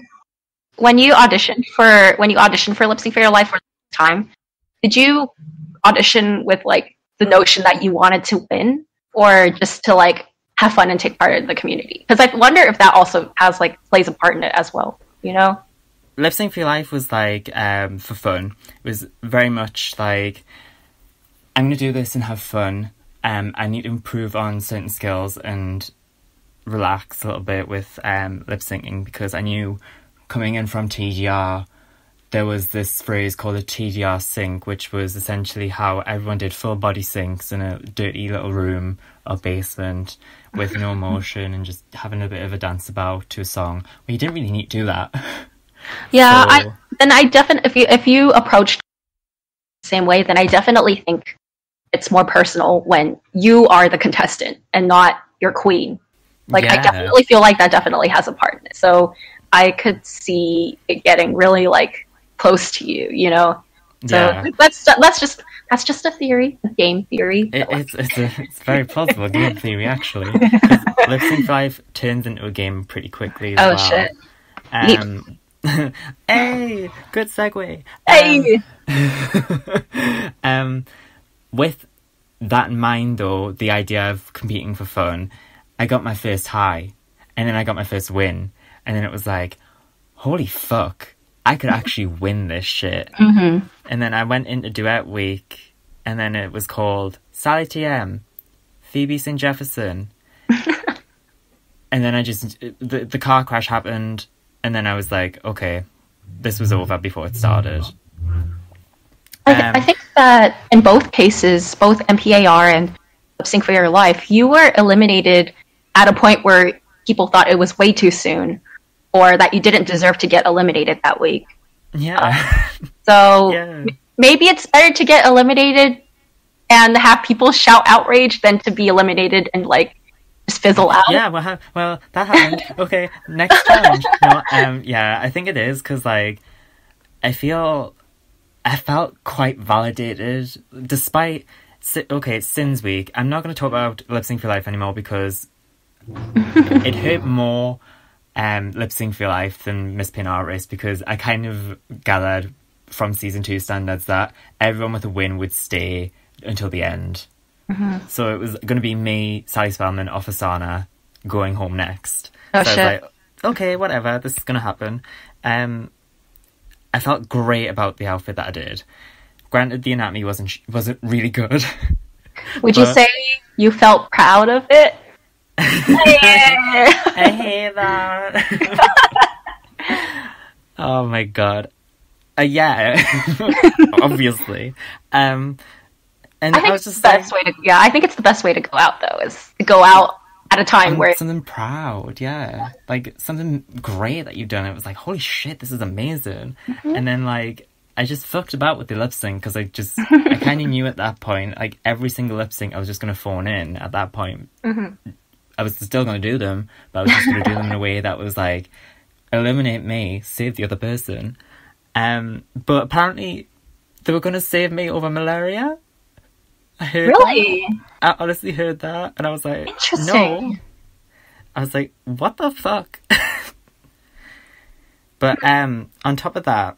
auditioned for Lip Sync for Your Life for the time, did you audition with like the notion that you wanted to win, or just to like have fun and take part in the community? Because I wonder if that also plays a part in it as well. Lip Sync for Your Life was like for fun. It was very much like, I'm going to do this and have fun. I need to improve on certain skills and relax a little bit with lip syncing, because I knew coming in from TDR, there was this phrase called a TDR sync, which was essentially how everyone did full body syncs in a dirty little room or basement with no motion and just having a bit of a dance about to a song. Well, you didn't really need to do that. Yeah, so... I definitely, if you approached the same way, then I definitely think it's more personal when you are the contestant and not your queen. Like, yeah. I definitely feel like that definitely has a part in it. So I could see it getting really like close to you, So yeah. that's just a theory, a game theory. It's very plausible game theory, actually. Lip Sync 5 turns into a game pretty quickly as well. Shit. Hey, good segue. Hey. With that in mind, though, the idea of competing for fun, I got my first high, and then I got my first win, and then it was like, holy fuck, I could actually win this shit. Mm-hmm. And then I went into Duet Week, and then it was called Sally TM, Phoebe St. Jefferson. And then the car crash happened, and then I was like, okay, this was over before it started. I think that in both cases, both MPAR and Lip Sync for Your Life, you were eliminated at a point where people thought it was way too soon, or that you didn't deserve to get eliminated that week. Yeah. Maybe it's better to get eliminated and have people shout outrage than to be eliminated and like just fizzle out. Yeah, well, that happened. Okay, next challenge. No, yeah, I think it is, because like I felt quite validated, despite okay, Sins Week. I'm not going to talk about Lip Sync for Life anymore because it hurt more Lip Sync for Life than Miss Pin Artist, because I kind of gathered from season 2 standards that everyone with a win would stay until the end. So it was going to be me, Sally Spellman, or Fasana going home next. Oh, so shit. I was like, okay, whatever, this is going to happen. I felt great about the outfit that I did. Granted, the anatomy wasn't really good. Would you say you felt proud of it? I hate that. Oh my god. Yeah, obviously. And I was just I think it's the best way to go out, though, is to go out at a time where something proud, yeah, like something great that you've done. It was like, holy shit, this is amazing. And then like I just fucked about with the lip sync because I kind of knew at that point, like every single lip sync I was just going to phone in at that point. I was still going to do them, but I was just going to do them in a way that was like, eliminate me, save the other person. But apparently they were going to save me over malaria. I heard really? that. I honestly heard that, and I was like, interesting. No. I was like, what the fuck? But on top of that,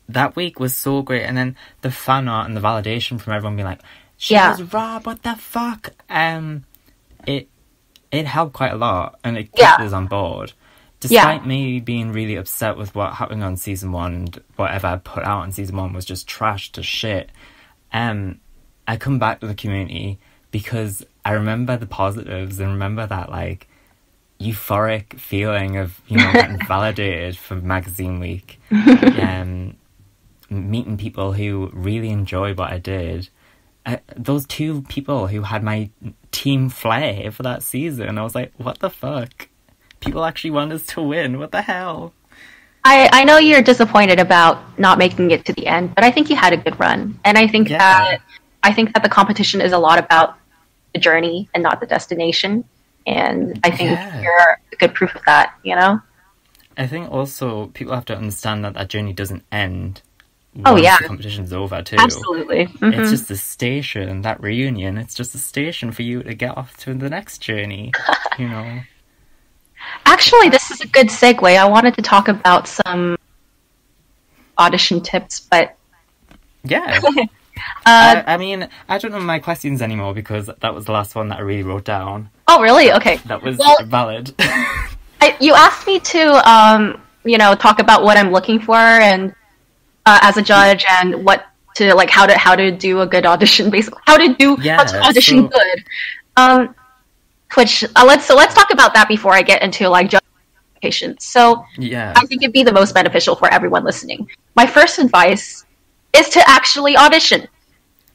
that week was so great, and then the fan art and the validation from everyone being like, she was Rob, what the fuck? It helped quite a lot, and it kept us on board. Despite me being really upset with what happened on season 1, and whatever I put out on season 1 was just trash to shit, I come back to the community because I remember the positives and remember that, like, euphoric feeling of, you know, getting validated for magazine week. Meeting people who really enjoyed what I did. Those 2 people who had my team flair for that season, I was like, what the fuck? People actually want us to win. What the hell? I know you're disappointed about not making it to the end, but I think you had a good run. And I think that the competition is a lot about the journey and not the destination. And I think you're a good proof of that, you know? I think also people have to understand that journey doesn't end once the competition's over, too. Absolutely. It's just a station, that reunion, it's just a station for you to get off to the next journey, you know? Actually, this is a good segue. I wanted to talk about some audition tips, but... Yeah. I mean, I don't know my questions anymore because that was the last one that I really wrote down. Oh, really? Okay. That was valid. You asked me to, talk about what I'm looking for and as a judge and what to, like, how to do a good audition, basically. How to audition good. Which let's talk about that before I get into like judge applications. So I think it'd be the most beneficial for everyone listening. My first advice is to actually audition.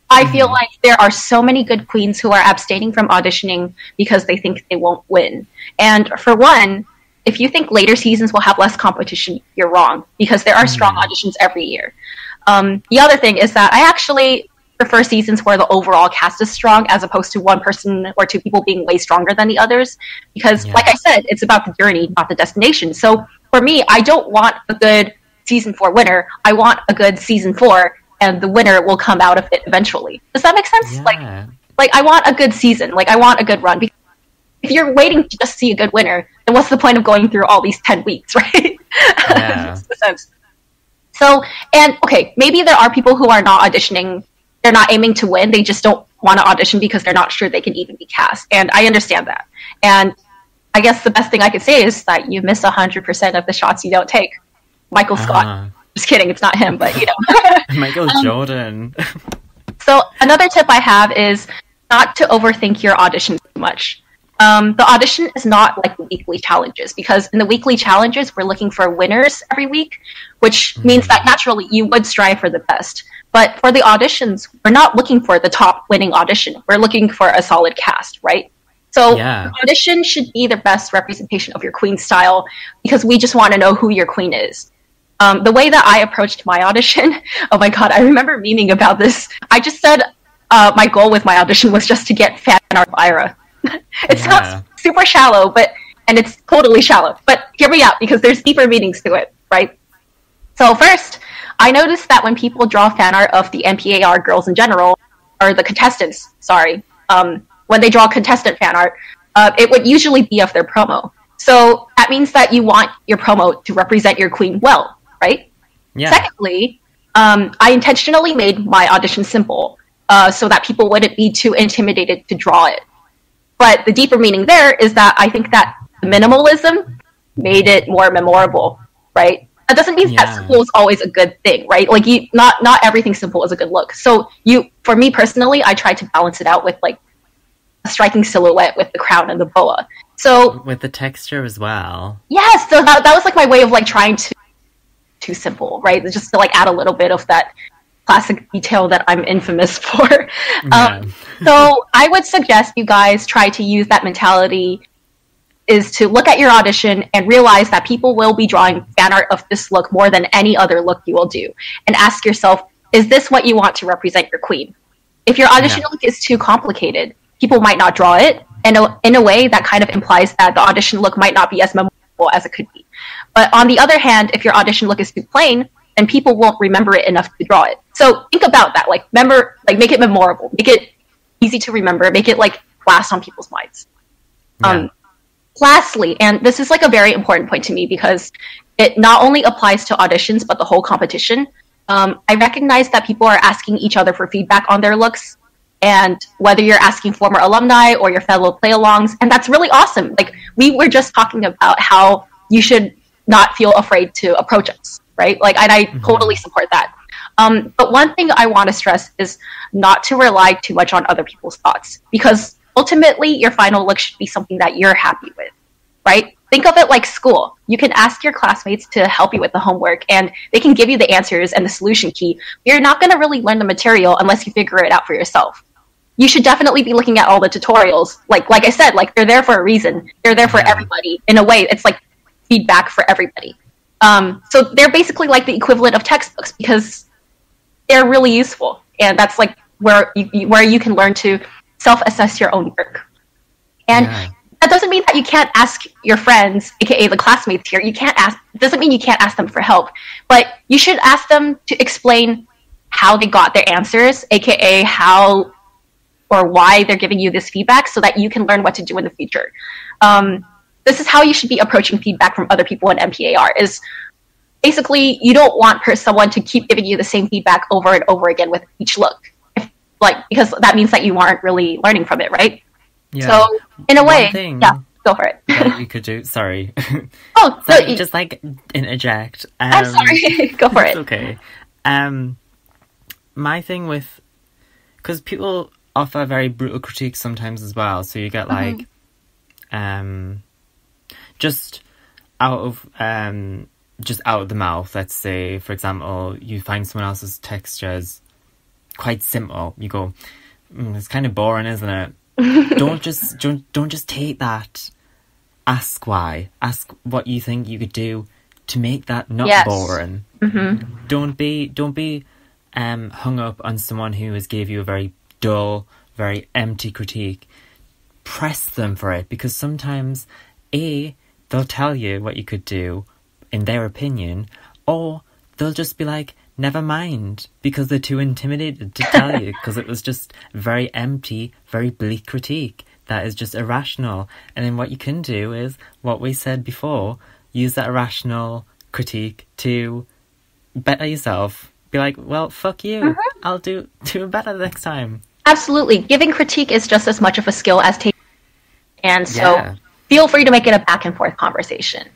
I feel like there are so many good queens who are abstaining from auditioning because they think they won't win. And for one, if you think later seasons will have less competition, you're wrong, because there are strong auditions every year. The other thing is that I actually prefer seasons where the overall cast is strong as opposed to one person or 2 people being way stronger than the others. Because, like I said, it's about the journey, not the destination. So for me, I don't want a good season 4 winner. I want a good season 4, and the winner will come out of it eventually. Does that make sense? Yeah. Like I want a good season. Like I want a good run. Because if you're waiting to just see a good winner, then what's the point of going through all these 10 weeks, right? Yeah. So, and okay, maybe there are people who are not auditioning. They're not aiming to win. They just don't want to audition because they're not sure they can even be cast. And I understand that. And I guess the best thing I could say is that you miss 100% of the shots you don't take. Michael Scott. Just kidding. It's not him, but you know. Michael Jordan. So another tip I have is not to overthink your audition too much. The audition is not like the weekly challenges, because in the weekly challenges, we're looking for winners every week, which means that naturally you would strive for the best. But for the auditions, we're not looking for the top winning audition. We're looking for a solid cast, right? So the audition should be the best representation of your queen style, because we just want to know who your queen is. The way that I approached my audition, oh my god, I remember memeing about this. I just said my goal with my audition was just to get fan art of Ira. It sounds super shallow, and it's totally shallow. But hear me out, because there's deeper meanings to it, right? So first, I noticed that when people draw fan art of the MPAR girls in general, or the contestants, sorry, when they draw contestant fan art, it would usually be of their promo. So that means that you want your promo to represent your queen well, right? Yeah. Secondly, I intentionally made my audition simple so that people wouldn't be too intimidated to draw it. But the deeper meaning there is that I think that minimalism made it more memorable, right? That doesn't mean that simple is always a good thing, right? Like, not everything simple is a good look. So for me personally, I tried to balance it out with like a striking silhouette with the crown and the boa. So with the texture as well. Yes, so that was like my way of like trying to too simple, right? Just to like add a little bit of that classic detail that I'm infamous for. So I would suggest you guys try to use that mentality, is to look at your audition and realize that people will be drawing fan art of this look more than any other look you will do. And ask yourself, is this what you want to represent your queen? If your audition look is too complicated, people might not draw it. And in a way, that kind of implies that the audition look might not be as memorable as it could be. But on the other hand, if your audition look is too plain, then people won't remember it enough to draw it. So think about that. Like, make it memorable. Make it easy to remember. Make it like last on people's minds. Lastly, and this is like a very important point to me because it not only applies to auditions, but the whole competition. I recognize that people are asking each other for feedback on their looks, and whether you're asking former alumni or your fellow play-alongs, and that's really awesome. Like, we were just talking about how you should not feel afraid to approach us, right? Like, and I totally support that. But one thing I want to stress is not to rely too much on other people's thoughts, because ultimately your final look should be something that you're happy with, right? Think of it like school. You can ask your classmates to help you with the homework, and they can give you the answers and the solution key. You're not going to really learn the material unless you figure it out for yourself. You should definitely be looking at all the tutorials. Like I said, like, they're there for a reason. They're there for everybody. In a way, it's like feedback for everybody. So they're basically like the equivalent of textbooks because they're really useful. And that's like where you can learn to self-assess your own work. And that doesn't mean that you can't ask your friends, aka the classmates here. It doesn't mean you can't ask them for help, but you should ask them to explain how they got their answers, aka how or why they're giving you this feedback, so that you can learn what to do in the future. This is how you should be approaching feedback from other people in MPAR, is basically you don't want someone to keep giving you the same feedback over and over again with each look. Because that means that you aren't really learning from it, right? Yeah. So, in a way, go for it. That you could do, sorry. Oh, so no, just like interject. I'm sorry, go for it. Okay. My thing with, because people offer very brutal critiques sometimes as well, so you get like, just out of the mouth. Let's say, for example, you find someone else's textures quite simple. You go, it's kind of boring, isn't it? don't just take that. Ask why. Ask what you think you could do to make that not boring. Don't be hung up on someone who has gave you a very dull, very empty critique. Press them for it, because sometimes they'll tell you what you could do in their opinion, or they'll just be like, never mind, because they're too intimidated to tell you, because it was just very empty, very bleak critique that is just irrational. And then what you can do is what we said before, use that irrational critique to better yourself. Be like, well, fuck you, I'll do it better next time. Absolutely. Giving critique is just as much of a skill as taking, and so feel free to make it a back and forth conversation,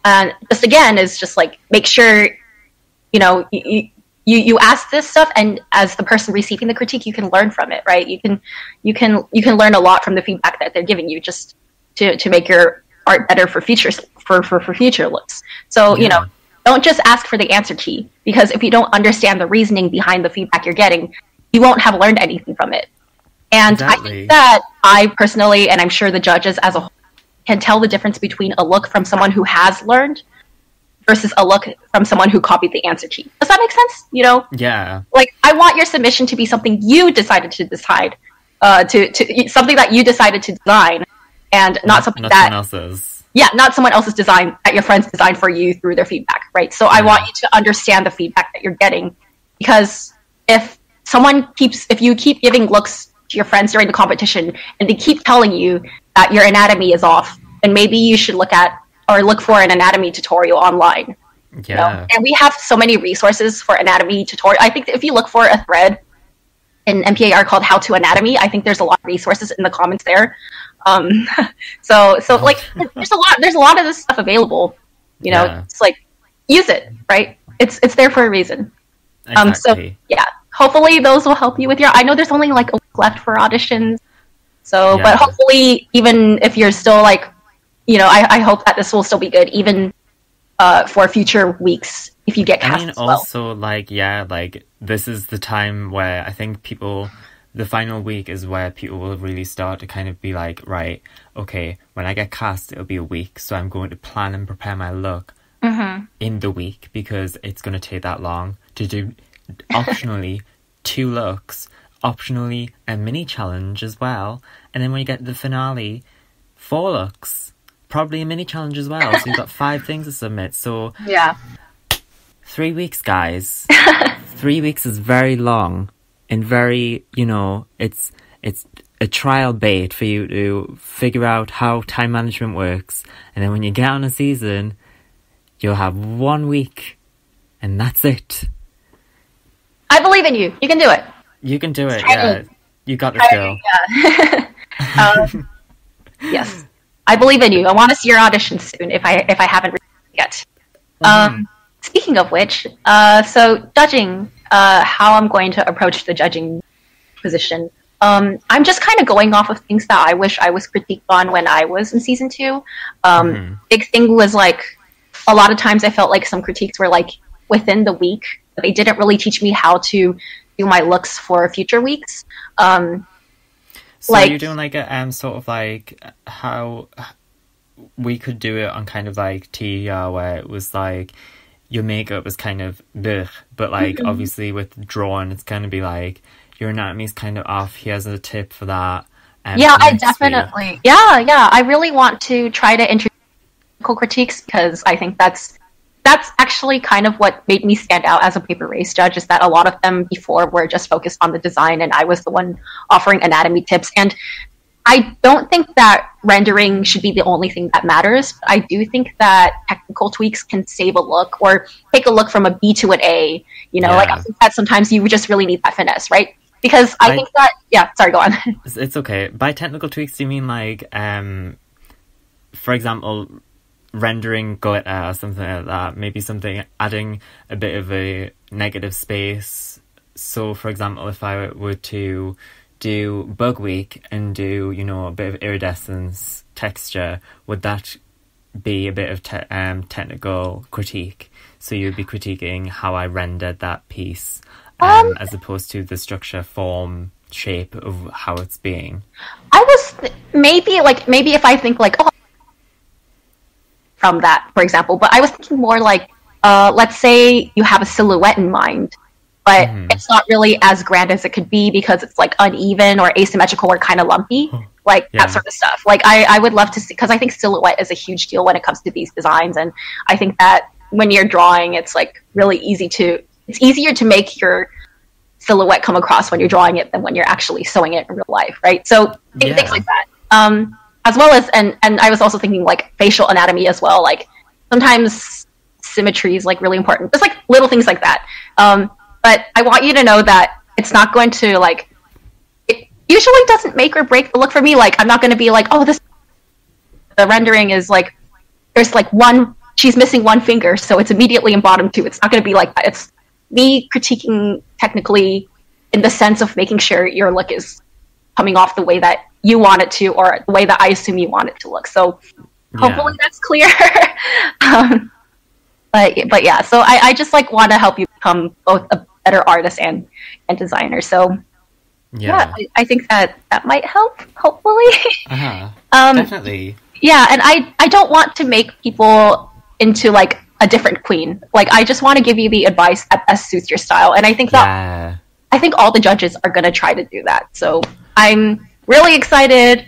and just again is just like, make sure you ask this stuff, and as the person receiving the critique, you can learn from it, right? You can learn a lot from the feedback that they're giving you, just to make your art better for future looks. So don't just ask for the answer key, because if you don't understand the reasoning behind the feedback you're getting, you won't have learned anything from it. And exactly. I think that I personally, and I'm sure the judges as a whole, can tell the difference between a look from someone who has learned versus a look from someone who copied the answer key. Does that make sense? Yeah. Like, I want your submission to be something you decided to decide, to something that you decided to design, and not something that someone else's. Yeah, not someone else's design that your friends designed for you through their feedback, right? So I want you to understand the feedback that you're getting, because if if you keep giving looks to your friends during the competition and they keep telling you that your anatomy is off, then maybe you should look for an anatomy tutorial online. Yeah. You know? And we have so many resources for anatomy tutorial. I think if you look for a thread in MPAR called How to Anatomy, I think there's a lot of resources in the comments there. So like there's a lot of this stuff available. You know, Yeah. it's like use it, right? It's there for a reason. Exactly. So yeah, hopefully those will help you with your. I know there's only like a week left for auditions, so Yeah. but hopefully even if you're still like, you know, I hope that this will still be good even for future weeks if you get cast. I mean, as well. also, like, yeah, like, this is the time where I think the final week is where people will really start to kind of be like, right, okay, when I get cast, it'll be a week, so I'm going to plan and prepare my look in the week, because it's going to take that long to do, optionally, 2 looks, optionally a mini challenge as well, and then when you get to the finale, 4 looks, probably a mini challenge as well, so you've got 5 things to submit, so... Yeah. 3 weeks, guys. 3 weeks is very long and very, you know, it's a trial bait for you to figure out how time management works. And then when you get on a season, you'll have 1 week and that's it. I believe in you. You can do it. You can do it, Try yeah. it. You got this, girl. Yeah. Yes. I believe in you. I want to see your audition soon if I haven't yet. Speaking of which, so judging, how I'm going to approach the judging position. I'm just kind of going off of things that I wish I was critiqued on when I was in season 2. Big thing was like, a lot of times I felt like some critiques were like within the week. They didn't really teach me how to do my looks for future weeks. So like, you're doing like a sort of like how we could do it on kind of like TER, where it was like your makeup was kind of blech, but like obviously with drawing it's going to be like your anatomy's kind of off. Here's a tip for that. Yeah, I definitely. Week. Yeah. I really want to try to introduce critiques, because I think that's actually kind of what made me stand out as a paper race judge, is that a lot of them before were just focused on the design and I was the one offering anatomy tips. And I don't think that rendering should be the only thing that matters. I do think that technical tweaks can save a look or take a look from a B to an A. You know, like I think that sometimes you just really need that finesse, right? Because I think that, yeah, sorry, go on. It's okay. By technical tweaks, do you mean like, for example, rendering glitter or something like that? Maybe something, adding a bit of a negative space. So, for example, if I were to do bug week and do, you know, a bit of iridescence texture, would that be a bit of technical critique? So you'd be critiquing how I rendered that piece, as opposed to the structure, form, shape of how it's being. I was maybe if I think like, oh, from that, for example, but I was thinking more like, let's say you have a silhouette in mind, but it's not really as grand as it could be because it's like uneven or asymmetrical or kind of lumpy, like that sort of stuff. Like I would love to see, because I think silhouette is a huge deal when it comes to these designs, and I think that when you're drawing, it's like really it's easier to make your silhouette come across when you're drawing it than when you're actually sewing it in real life, right? So things like that. As well as, and I was also thinking like facial anatomy as well. Like sometimes symmetry is like really important. Just like little things like that. But I want you to know that it's not going to like, it usually doesn't make or break the look for me. Like I'm not going to be like, oh, the rendering is like, there's like she's missing one finger, so it's immediately in bottom 2. It's not going to be like that. It's me critiquing technically in the sense of making sure your look is coming off the way that you want it to, or the way that I assume you want it to look. So hopefully that's clear. But yeah, so I just like want to help you become both a better artist and designer. So yeah, I think that might help, hopefully. Definitely. Yeah, and I don't want to make people into like a different queen. Like I just want to give you the advice that best suits your style. And I think that I think all the judges are going to try to do that. So I'm really excited.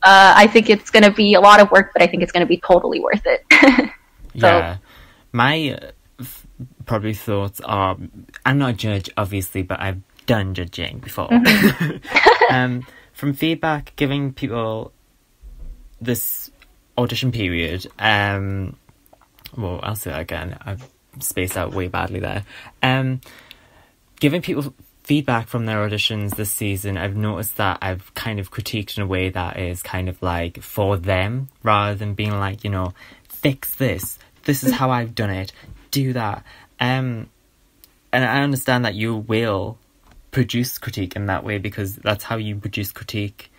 I think it's going to be a lot of work, but I think it's going to be totally worth it. Yeah. My probably thoughts are, I'm not a judge, obviously, but I've done judging before. From feedback, giving people this audition period, well, I'll say that again, I've spaced out way badly there. Giving people feedback from their auditions this season, I've noticed that I've kind of critiqued in a way that is kind of like for them, rather than being like, you know, fix this is how I've done it, do that. And I understand that you will produce critique in that way, because that's how you produce critique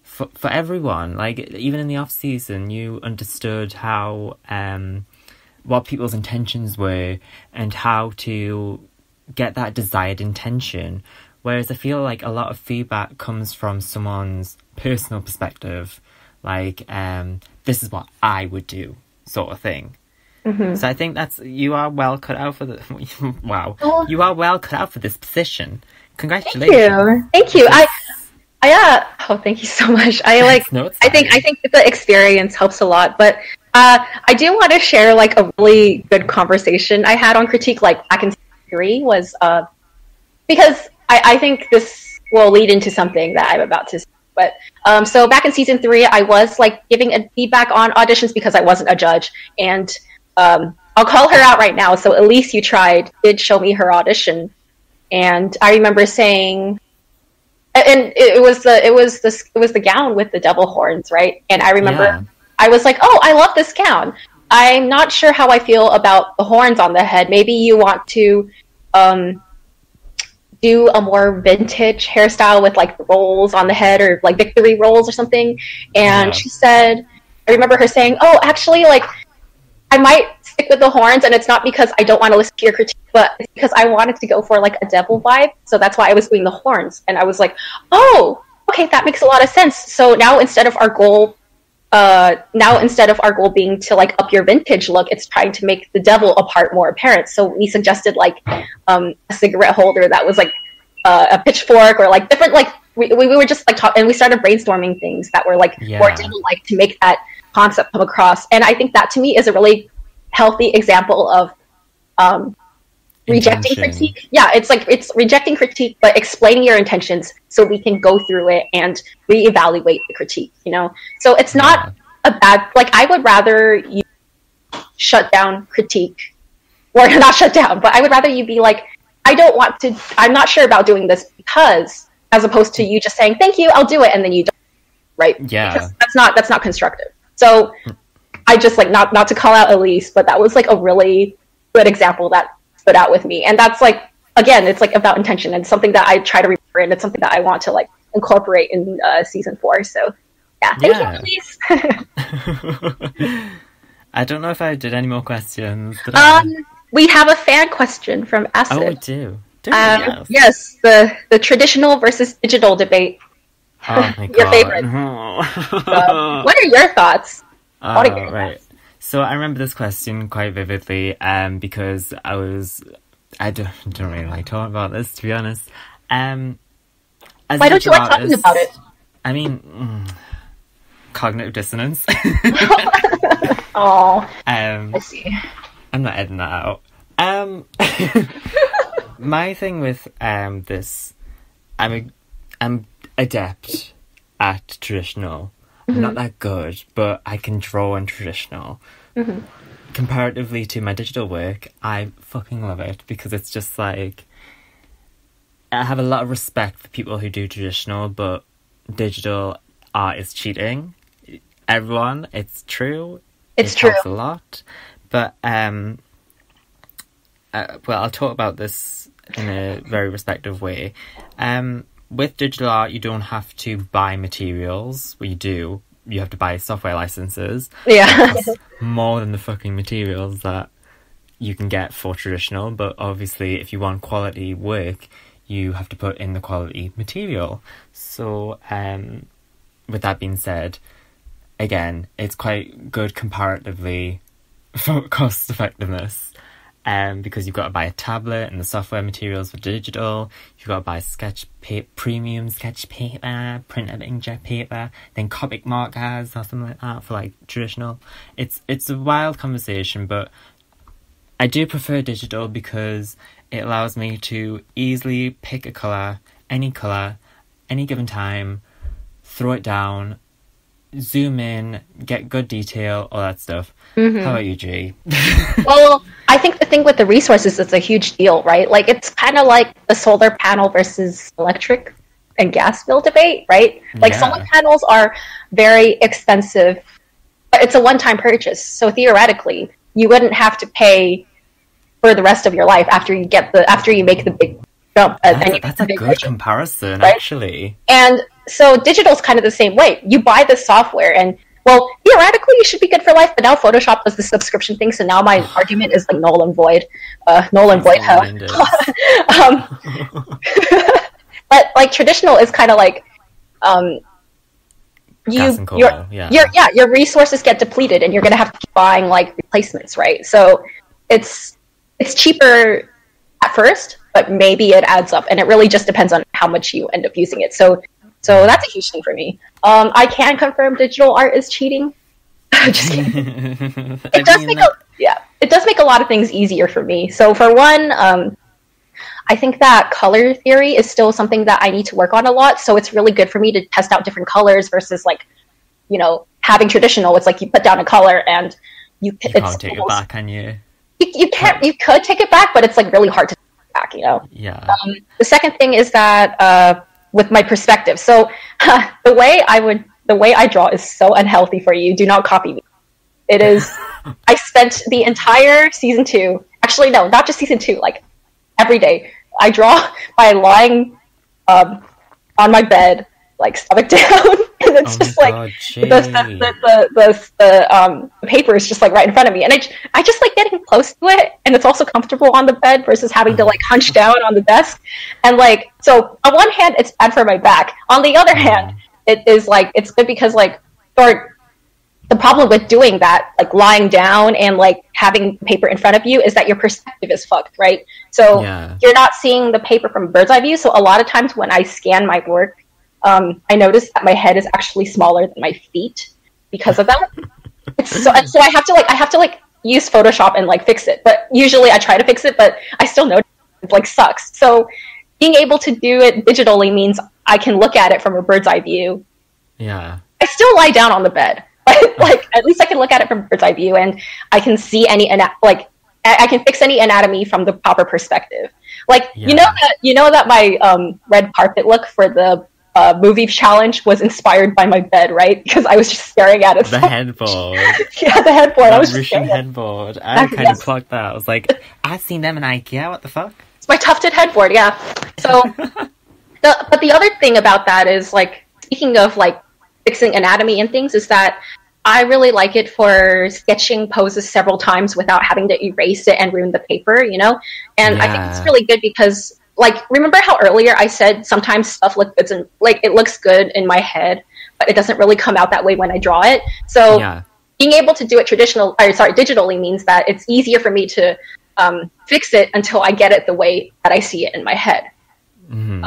for everyone. Like, even in the off season, you understood how what people's intentions were and how to get that desired intention. Whereas I feel like a lot of feedback comes from someone's personal perspective, like this is what I would do, sort of thing. So I think you are well cut out for the wow. You are well cut out for this position. Congratulations. Thank you. Thank you so much. I think the experience helps a lot, but I do want to share like a really good conversation I had on critique, like back in season 3 was because I think this will lead into something that I'm about to say. But so back in season 3, I was like giving a feedback on auditions because I wasn't a judge, and I'll call her out right now. So Elise, you tried, did show me her audition, and I remember saying, and it was the gown with the devil horns, right? And I remember I was like, oh, I love this gown. I'm not sure how I feel about the horns on the head. Maybe you want to do a more vintage hairstyle with like rolls on the head, or like victory rolls or something. And she said, I remember her saying, oh, actually, like, I might stick with the horns, and it's not because I don't want to listen to your critique, but it's because I wanted to go for like a devil vibe. So that's why I was doing the horns. And I was like, oh, okay, that makes a lot of sense. So now instead of our goal being to like up your vintage look, it's trying to make the devil part more apparent. So we suggested like a cigarette holder that was like a pitchfork, or like different, like we were just like talking, and we started brainstorming things that were like more devil-like to make that concept come across. And I think that to me is a really healthy example of rejecting critique. Yeah, it's rejecting critique, but explaining your intentions so we can go through it and reevaluate the critique, you know? So it's not a bad, like, I would rather you shut down critique, or not shut down, but I would rather you be like, I'm not sure about doing this because, as opposed to you just saying, thank you, I'll do it, and then you don't, right? Yeah. Because that's not constructive. So I just, like, not to call out Elise, but that was like a really good example that stood out with me. And that's like, again, it's like about intention, and something that I try to remember, and it's something that I want to like incorporate in season 4. So thank you, Elise. I don't know if I did any more questions. We have a fan question from Acid. Oh, we do. Yes, the traditional versus digital debate. Oh my god. Your favorite. What are your thoughts? Right. So I remember this question quite vividly, because I don't really like talking about this, to be honest. Why don't you like talking about it? I mean, cognitive dissonance. Oh, I see. I'm not editing that out. My thing with this, I'm adept at traditional. I'm not that good, but I can draw in traditional. Comparatively to my digital work, I fucking love it, because it's just like, I have a lot of respect for people who do traditional, but digital art is cheating. Everyone, it's true. It helps a lot. But, well, I'll talk about this in a very respective way. With digital art, you don't have to buy materials. Well, you do. You have to buy software licenses. Yeah. More than the fucking materials that you can get for traditional. But obviously, if you want quality work, you have to put in the quality material. So, with that being said, again, it's quite good comparatively for cost effectiveness. Because you've got to buy a tablet and the software materials for digital. You've got to buy premium sketch paper, printed inkjet paper, then Copic markers or something like that for like traditional. It's a wild conversation, but I do prefer digital because it allows me to easily pick a colour, any given time, throw it down, zoom in, get good detail, all that stuff. Mm-hmm. How about you, G? Well, I think the thing with the resources is a huge deal, right? Like, it's kind of like the solar panel versus electric and gas bill debate, right? Like, solar panels are very expensive, but it's a one-time purchase. So theoretically, you wouldn't have to pay for the rest of your life after you make the big jump. That's a good comparison, right? Actually. And so digital's kind of the same way. You buy the software and, well, theoretically you should be good for life, but now Photoshop does the subscription thing, so now my argument is like null and void. But like traditional is kind of like your resources get depleted and you're gonna have to keep buying like replacements, right? So it's cheaper at first, but maybe it adds up, and it really just depends on how much you end up using it. So that's a huge thing for me. I can confirm digital art is cheating. Just kidding. It does make a lot of things easier for me. So for one, I think that color theory is still something that I need to work on a lot. So it's really good for me to test out different colors versus like, having traditional. It's like you put down a color and you can't take it back, can you? You can't. You could take it back, but it's like really hard to take it back. Yeah. The second thing is that with my perspective. So the way I draw is so unhealthy for you. Do not copy me. It is. I spent the entire season 2. Actually, no, not just season 2. Like every day, I draw by lying on my bed, like stomach down, and it's just like the paper is just like right in front of me, and I just like getting close to it, and it's also comfortable on the bed versus having to like hunch down on the desk, and like so on one hand it's bad for my back, on the other hand it is like it's good because like the problem with doing that, like lying down and like having paper in front of you, is that your perspective is fucked, right? So you're not seeing the paper from a bird's eye view. So a lot of times when I scan my work, I notice that my head is actually smaller than my feet because of that. So I have to use Photoshop and like fix it. But usually I try to fix it, but I still notice it like sucks. So being able to do it digitally means I can look at it from a bird's eye view. Yeah. I still lie down on the bed. Like at least I can look at it from bird's eye view, and I can see I can fix any anatomy from the proper perspective. Like you know that my red carpet look for the movie challenge was inspired by my bed, right? Because I was just staring at it. The headboard. Yeah, the headboard. I was just Russian headboard. I kind of clocked that. I was like, I've seen them in IKEA. What the fuck? It's my tufted headboard. Yeah. So, but the other thing about that is like, speaking of like fixing anatomy and things, is that I really like it for sketching poses several times without having to erase it and ruin the paper, And I think it's really good because, like, remember how earlier I said sometimes stuff looks good and like it looks good in my head, but it doesn't really come out that way when I draw it. So being able to do it digitally means that it's easier for me to fix it until I get it the way that I see it in my head. Mm-hmm.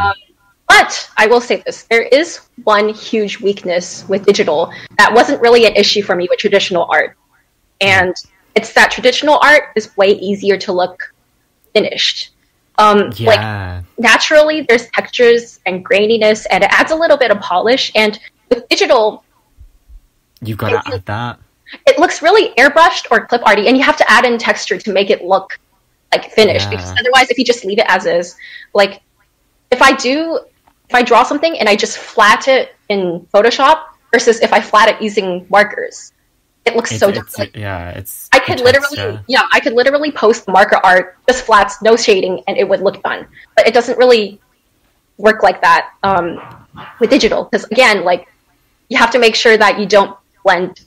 But I will say this, there is one huge weakness with digital that wasn't really an issue for me with traditional art. And it's that traditional art is way easier to look finished. Like naturally there's textures and graininess and it adds a little bit of polish, and with digital you've got to add that. It looks really airbrushed or clip arty, and you have to add in texture to make it look like finished, because otherwise if you just leave it as is, like if I draw something and I just flat it in Photoshop versus if I flat it using markers, it looks so different. I could literally post marker art, just flats, no shading, and it would look done. But it doesn't really work like that with digital, because again, like you have to make sure that you don't blend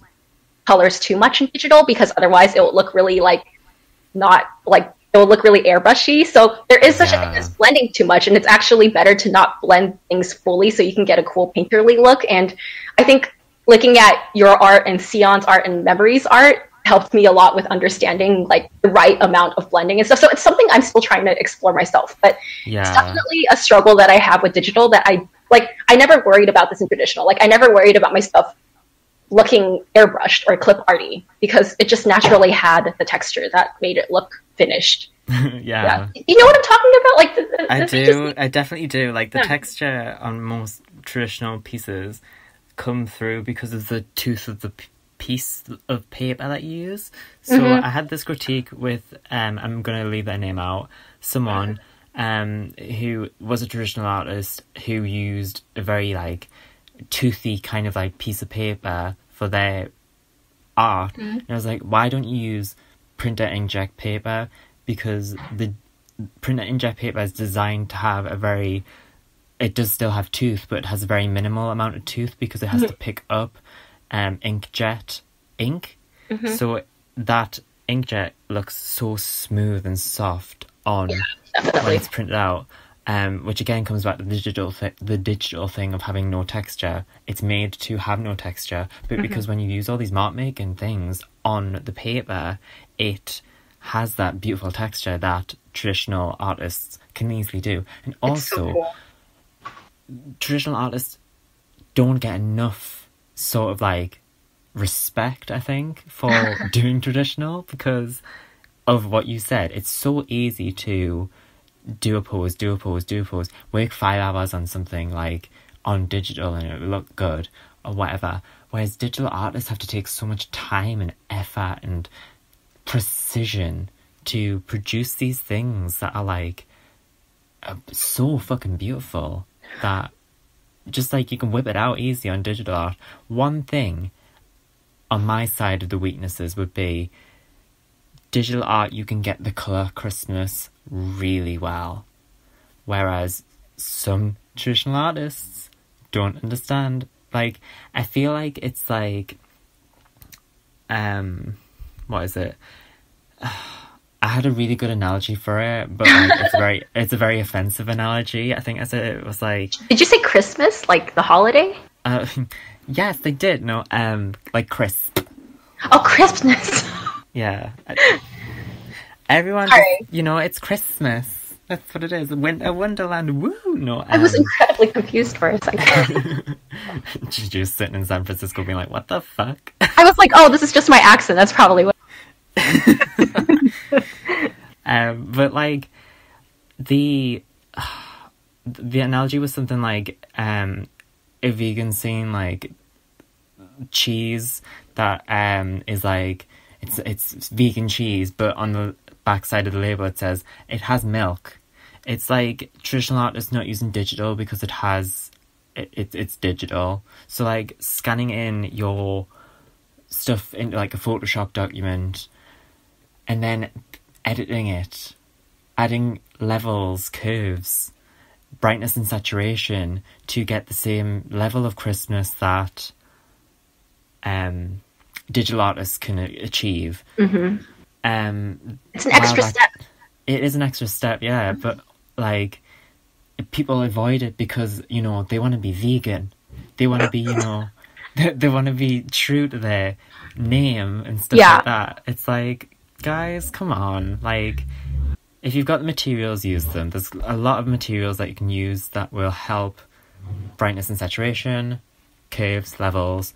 colors too much in digital, because otherwise it will look really it will look really airbrushy. So there is such a thing as blending too much, and it's actually better to not blend things fully so you can get a cool painterly look. And I think looking at your art and Sion's art and Memory's art helped me a lot with understanding like the right amount of blending and stuff. So it's something I'm still trying to explore myself, but it's definitely a struggle that I have with digital that I never worried about this in traditional. Like I never worried about my stuff looking airbrushed or clip arty because it just naturally had the texture that made it look finished. Yeah. You know what I'm talking about? Like I do. just, I definitely do. Like the texture on most traditional pieces come through because of the tooth of the piece of paper that you use. So I had this critique with I'm gonna leave their name out. Someone who was a traditional artist who used a very like toothy kind of like piece of paper for their art. And I was like, why don't you use printer inkjet paper? Because the printer inkjet paper is designed to have it does still have tooth, but it has a very minimal amount of tooth because it has to pick up inkjet ink. So that inkjet looks so smooth and soft on when it's printed out. Which again comes back to the digital thing of having no texture. It's made to have no texture, but because when you use all these mark making things on the paper, it has that beautiful texture that traditional artists can easily do. And also, traditional artists don't get enough sort of like respect, I think, for doing traditional because of what you said. It's so easy to do a pose, work 5 hours on something like on digital and it will look good or whatever. Whereas digital artists have to take so much time and effort and precision to produce these things that are like so fucking beautiful that just like you can whip it out easy on digital art. One thing on my side of the weaknesses would be digital art, you can get the colour crispness really well, whereas some traditional artists don't understand. Like, I feel like it's like what is it? I had a really good analogy for it, but like it's a very offensive analogy. I think I said it was like. Did you say Christmas, like the holiday? Yes, they did. No, like crisp. Oh, crispness. Yeah. Everyone, you know, it's Christmas. That's what it is. A Wonderland. Woo! No, I was incredibly confused for a second. Just sitting in San Francisco, being like, "What the fuck?" I was like, "Oh, this is just my accent. That's probably what." But like the analogy was something like a vegan seeing like cheese that is like it's vegan cheese, but on the back side of the label it says it has milk. It's like traditional art is not using digital because it's digital. So like scanning in your stuff into like a Photoshop document and then editing it, adding levels, curves, brightness and saturation to get the same level of crispness that digital artists can achieve. It's an extra step. It is an extra step, yeah, but like people avoid it because, you know, they want to be vegan. They want to be, you know, they want to be true to their name and stuff like that. It's like, guys, come on. Like, if you've got the materials, use them. There's a lot of materials that you can use that will help brightness and saturation, curves, levels.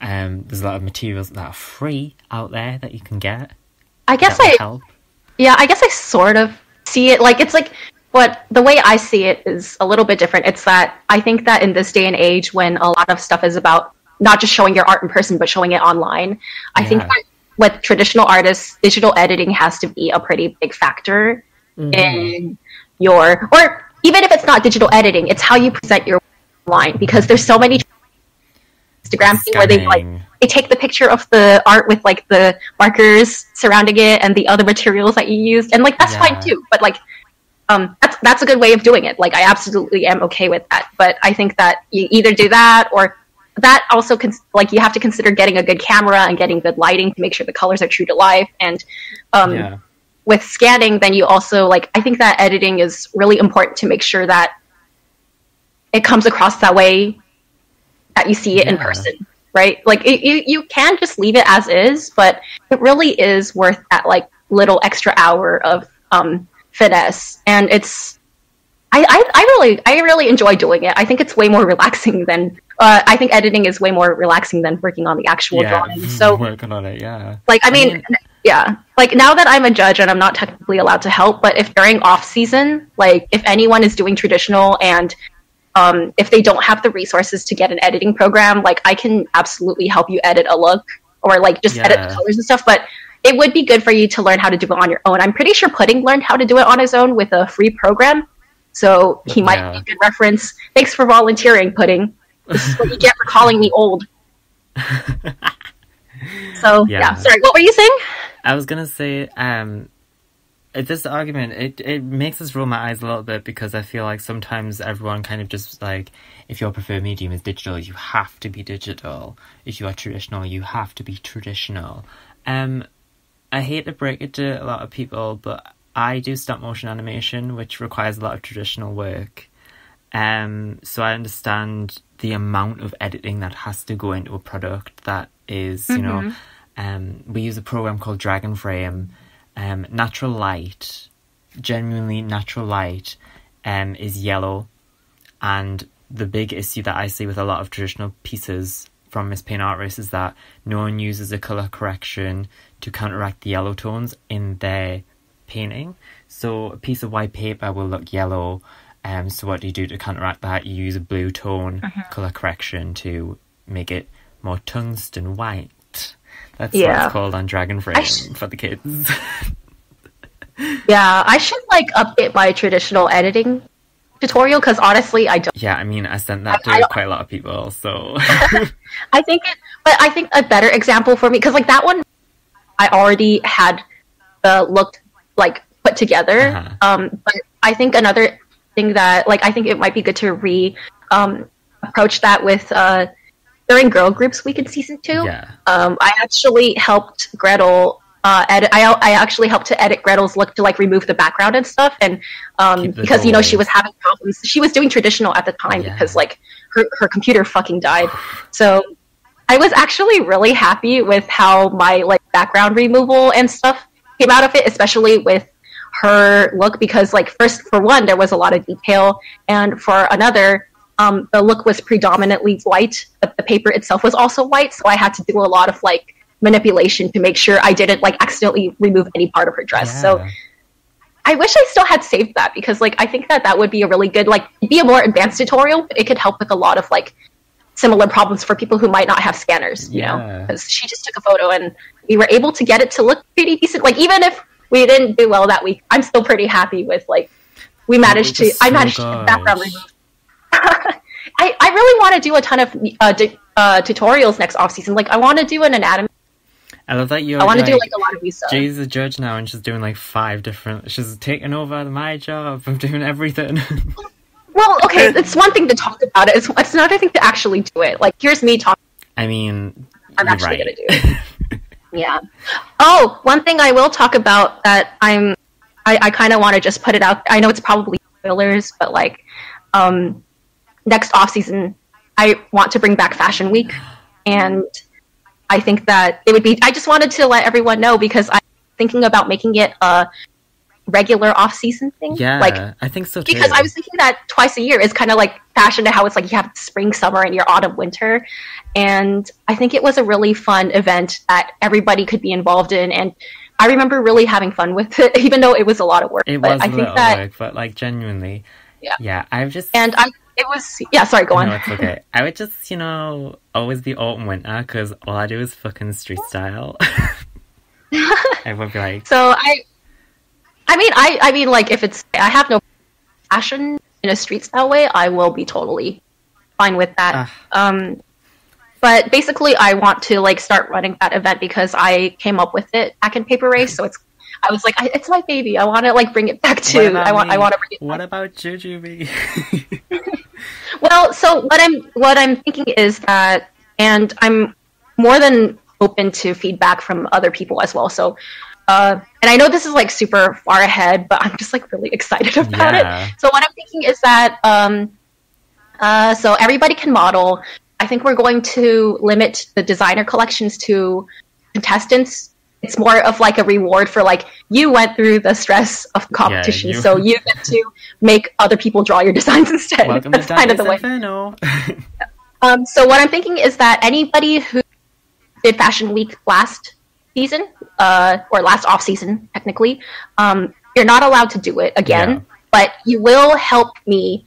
There's a lot of materials that are free out there that you can get. I guess I guess I sort of see it like it's like, but the way I see it is a little bit different. It's that I think that in this day and age when a lot of stuff is about not just showing your art in person, but showing it online, I think that with traditional artists, digital editing has to be a pretty big factor in your, or even if it's not digital editing, it's how you present your line, because there's so many Instagram thing where they take the picture of the art with like the markers surrounding it and the other materials that you used, and like that's fine too, but like that's a good way of doing it. Like I absolutely am okay with that, but I think that you either do that or that also like you have to consider getting a good camera and getting good lighting to make sure the colors are true to life. And with scanning, then you also like, I think that editing is really important to make sure that it comes across that way that you see it in person, right? Like you can just leave it as is, but it really is worth that like little extra hour of finesse. And it's I really enjoy doing it. I think it's way more relaxing than I think editing is way more relaxing than working on the actual drawing. So working on it, like I mean Yeah, like now that I'm a judge and I'm not technically allowed to help, but if during off season, like if anyone is doing traditional and if they don't have the resources to get an editing program, like I can absolutely help you edit a look or like just edit the colors and stuff. But it would be good for you to learn how to do it on your own. I'm pretty sure Pudding learned how to do it on his own with a free program, so he might be a good reference. Thanks for volunteering, Pudding. This is what you get for calling me old. So yeah, sorry, what were you saying? I was gonna say, this argument, it makes us roll my eyes a little bit because I feel like sometimes everyone kind of just like, if your preferred medium is digital, you have to be digital. If you are traditional, you have to be traditional. I hate to break it to a lot of people, but I do stop motion animation, which requires a lot of traditional work. So I understand the amount of editing that has to go into a product that is, you know, we use a program called Dragon Frame. Natural light, genuinely natural light, is yellow, and the big issue that I see with a lot of traditional pieces from Miss Paint Art Race is that no one uses a colour correction to counteract the yellow tones in their painting. So a piece of white paper will look yellow, so what do you do to counteract that? You use a blue tone colour correction to make it more tungsten white. That's what it's called on Dragon Frame for the kids. Yeah, I should like update my traditional editing tutorial because honestly, I don't. Yeah, I mean, I sent that to quite a lot of people, so. I think a better example for me, because like that one, I already had the look like put together. But I think another thing that like I think it might be good to approach that with during Girl Groups Week in season 2. Yeah. I actually helped Gretel. I actually helped to edit Gretel's look to like remove the background and stuff, and because you know she was having problems. She was doing traditional at the time because like her computer fucking died. So I was actually really happy with how my like background removal and stuff came out of it, especially with her look, because like for one there was a lot of detail, and for another the look was predominantly white, but the paper itself was also white, so I had to do a lot of like manipulation to make sure I didn't like accidentally remove any part of her dress. So I wish I still had saved that, because like I think that would be a really good like be a more advanced tutorial, but it could help with a lot of like similar problems for people who might not have scanners, you know, because she just took a photo and we were able to get it to look pretty decent. Like even if we didn't do well that week, I'm still pretty happy with like I managed to get background removed. I really want to do a ton of tutorials next off season. Like I want to do an anatomy. I love that I want to do like a lot of these stuff. She's a judge now, and she's doing like 5 different. She's taken over my job of doing everything. Well, okay, it's one thing to talk about it. It's another thing to actually do it. Like here's me talking. I mean, I'm actually gonna do it. Yeah. Oh, one thing I will talk about that I kind of want to just put it out. I know it's probably spoilers, but like, next off season, I want to bring back Fashion Week, and I think that it would be. I just wanted to let everyone know because I'm thinking about making it a regular off-season thing. Yeah, like I think so too. Because I was thinking that twice a year is kind of like fashion, to how it's like you have spring, summer, and your autumn, winter. And I think it was a really fun event that everybody could be involved in, and I remember really having fun with it, even though it was a lot of work. It was a lot of work, but like genuinely, yeah. I've just It was, sorry, go on. No, it's okay. I would just, always be autumn winter, because all I do is fucking street style. I would be like... So, I mean, like, if it's... I have no passion in a street style way, I will be totally fine with that. But basically, I want to, like, start running that event because I came up with it back in Paper Race, so I was like, it's my baby. I want to like bring it back to. I want to bring it. What about Jujubee? Well, so what I'm thinking is that, and I'm more than open to feedback from other people as well. So, and I know this is like super far ahead, but I'm just like really excited about it. So what I'm thinking is that, so everybody can model. I think we're going to limit the designer collections to contestants. It's more of like a reward for like you went through the stress of competition, so you get to make other people draw your designs instead. Welcome That's to kind of the way. So what I'm thinking is that anybody who did Fashion Week last season, or last off season, technically, you're not allowed to do it again, but you will help me.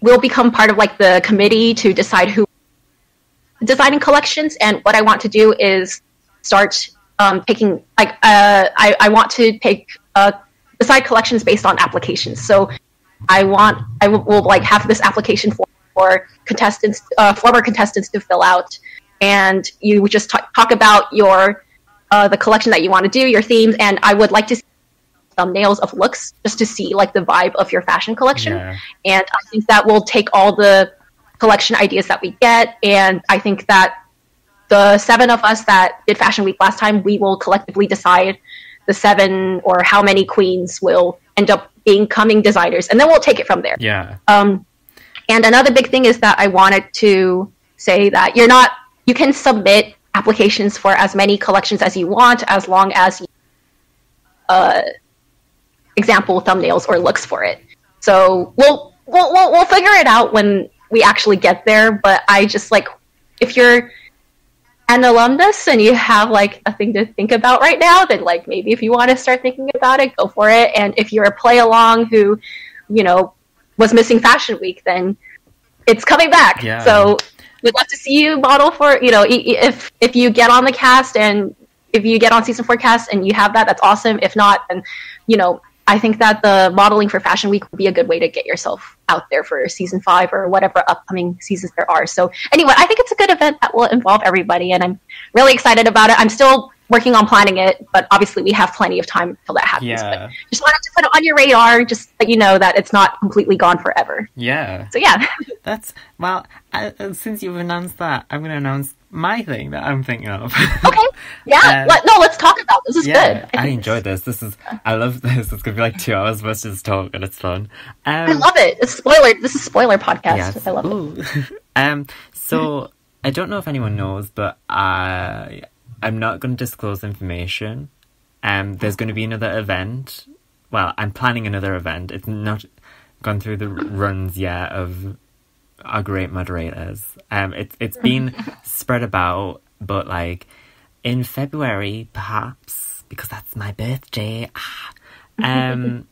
Will become part of like the committee to decide who designing collections, and what I want to do is start picking like I want to pick decide collections based on applications. So I will like have this application for contestants, former contestants to fill out, and you would just talk about your the collection that you want to do, your themes, and I would like to see thumbnails of looks just to see like the vibe of your fashion collection. And I think that will take all the collection ideas that we get, and I think that the 7 of us that did Fashion Week last time, we will collectively decide the 7 or how many queens will end up becoming designers, and then we'll take it from there. And another big thing is that I wanted to say that you can submit applications for as many collections as you want, as long as you example thumbnails or looks for it. So we'll figure it out when we actually get there. But I just like, if you're an alumnus and you have like a thing to think about right now, then like maybe if you want to start thinking about it, go for it. And if you're a play along who, was missing Fashion Week, then it's coming back. So we'd love to see you model for, if you get on the cast, and if you get on season 4 cast and you have that, that's awesome. If not, then, I think that the modeling for Fashion Week would be a good way to get yourself out there for season 5 or whatever upcoming seasons there are. So anyway, I think it's a good event that will involve everybody, and I'm really excited about it. I'm still working on planning it, but obviously we have plenty of time until that happens. But just wanted to put it on your radar, just so you know that it's not completely gone forever. So that's, well, since you've announced that, I'm going to announce my thing that I'm thinking of. Okay. Let's talk about this. This is good. I enjoyed this. I love this. It's going to be like 2 hours of us just talk, and it's fun. I love it. It's spoiler. This is spoiler podcast. I love it. So I don't know if anyone knows, but I'm not going to disclose information. There's going to be another event. Well, I'm planning another event. It's not gone through the runs yet of our great moderators. It's been spread about, but like in February, perhaps, because that's my birthday, I'm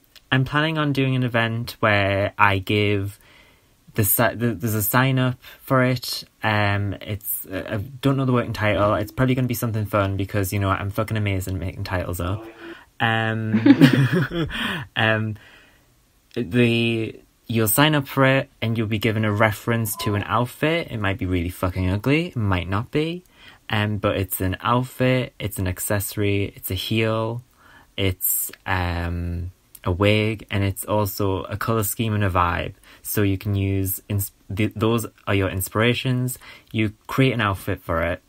planning on doing an event where I give there's a sign up for it. It's I don't know the working title. It's probably going to be something fun because I'm fucking amazing at making titles up. You'll sign up for it, and you'll be given a reference to an outfit. It might be really fucking ugly. It might not be. But it's an outfit, it's an accessory, it's a heel, it's a wig, and it's also a colour scheme and a vibe. So you can use... those are your inspirations. You create an outfit for it.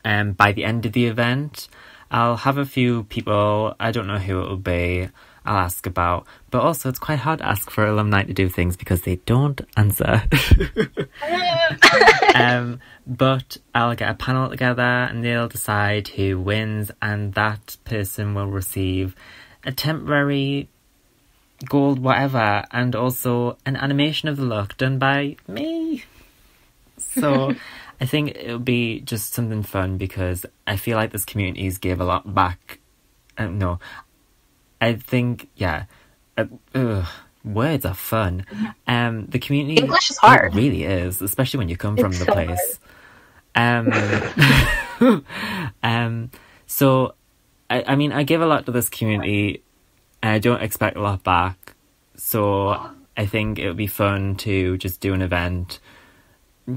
And by the end of the event, I'll have a few people... I don't know who it'll be... I'll ask about, but also it's quite hard to ask for alumni to do things because they don't answer. But I'll get a panel together and they'll decide who wins, and that person will receive a temporary gold whatever, and also an animation of the look done by me. So I think it'll be just something fun because I feel like this community's gave a lot back. I think, words are fun. The community... English is hard. It really is, especially when you come from the place. So, I mean, I give a lot to this community, and I don't expect a lot back. So, I think it would be fun to just do an event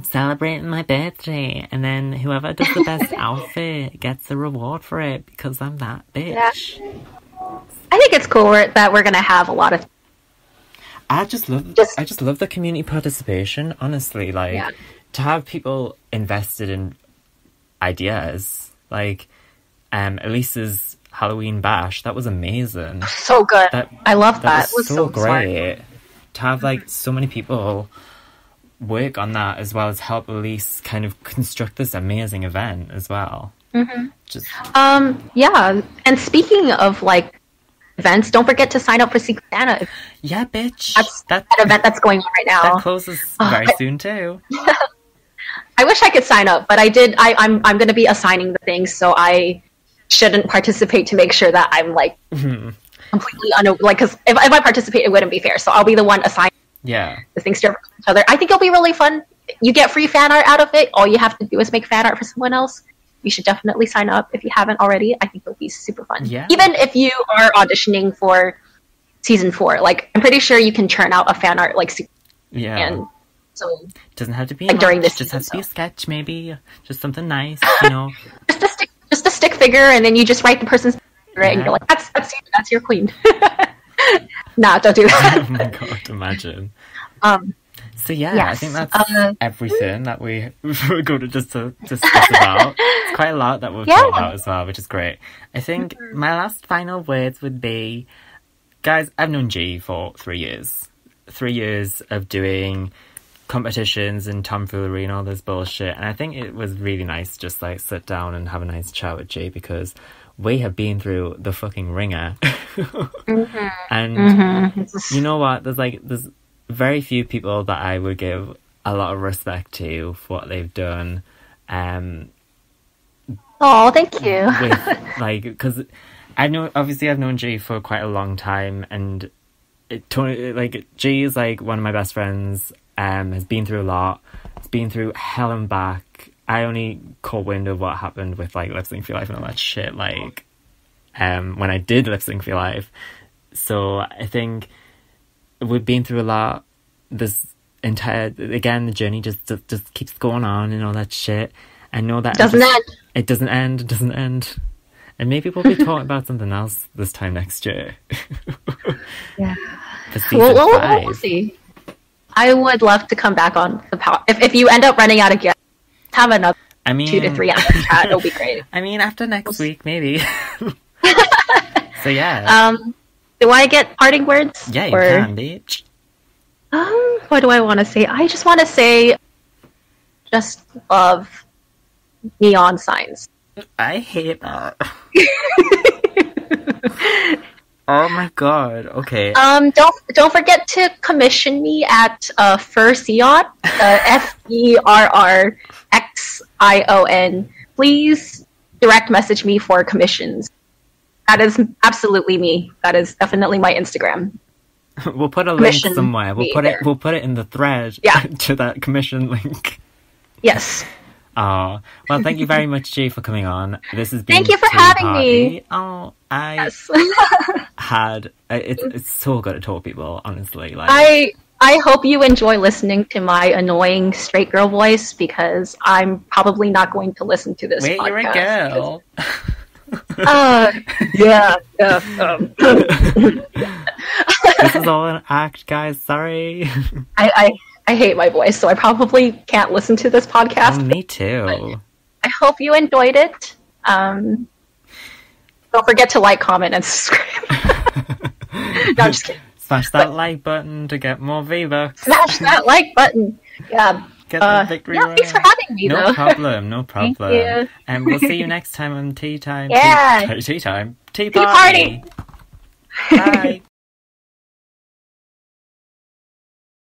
celebrating my birthday, and then whoever does the best outfit gets a reward for it, because I'm that bitch. Yeah. I think it's cool that we're gonna have a lot of. I just love the community participation. Honestly, to have people invested in ideas, like Elisa's Halloween bash. That was amazing. So good. I love that. It was so great. Smart. To have so many people work on that, as well as help Elise kind of construct this amazing event as well. And speaking of events, don't forget to sign up for Secret Santa. Yeah, bitch. That's that event that's going on right now. That closes very soon too. I wish I could sign up, but I did. I'm going to be assigning the things, so I shouldn't participate to make sure that I'm like completely because if I participate, it wouldn't be fair. So I'll be the one assigning the things to each other. I think it'll be really fun. You get free fan art out of it. All you have to do is make fan art for someone else. You should definitely sign up if you haven't already. I think it'll be super fun. Yeah. Even if you are auditioning for season 4, like I'm pretty sure you can churn out a fan art like and so it doesn't have to be like during this just season, has to be a sketch, maybe just something nice, just a stick figure, and then you just write the person's and you're like, that's your queen. Nah, don't do that. Oh my god, imagine. So yes. I think that's everything that we're going to just to discuss about. It's quite a lot that we've talked about as well, which is great. I think my last final words would be, guys, I've known G for 3 years. 3 years of doing competitions and tomfoolery and all this bullshit, and I think it was really nice to just like sit down and have a nice chat with G, because we have been through the fucking ringer. And you know what, there's very few people that I would give a lot of respect to for what they've done. Oh, thank you. Because I've known G for quite a long time, and G is like one of my best friends. Has been through a lot. Has been through hell and back. I only caught wind of what happened with like Lip Sync for Your Life and all that shit. Like, when I did Lip Sync for Your Life. So I think we've been through a lot. This entire the journey just keeps going on and all that shit. I know that it doesn't end. And maybe we'll be talking about something else this time next year. Yeah. We'll see. I would love to come back on the pod. If you end up running out of guests, have another 2 to 3 hour chat. It'll be great. I mean, after next week, maybe. So yeah. Do I get parting words? Yeah, you can, bitch. What do I want to say? I just want to say, just love neon signs. I hate that. Oh my god. Okay. Don't forget to commission me at Ferrxion, FERRXION. Please direct message me for commissions. That is absolutely me. That is definitely my Instagram. We'll put a link somewhere. We'll put it in the thread to that commission link. Yes. Oh, well, thank you very much, G, for coming on. This has been Thank you for having me. Oh, it's so good to talk to people, honestly. Like, I hope you enjoy listening to my annoying straight girl voice, because I'm probably not going to listen to this podcast. Wait, you're a girl. Yeah. This is all an act, guys. Sorry. I hate my voice, so I probably can't listen to this podcast. Oh, me too. I hope you enjoyed it. Don't forget to like, comment, and subscribe. No, I'm just kidding. Smash that like button to get more V-Bucks. Smash that like button. Yeah. Get the victory royale. Thanks for having me, No though. problem. Thank you. And we'll see you next time on Tea Time. Yeah. Tea Time. Tea party. Bye.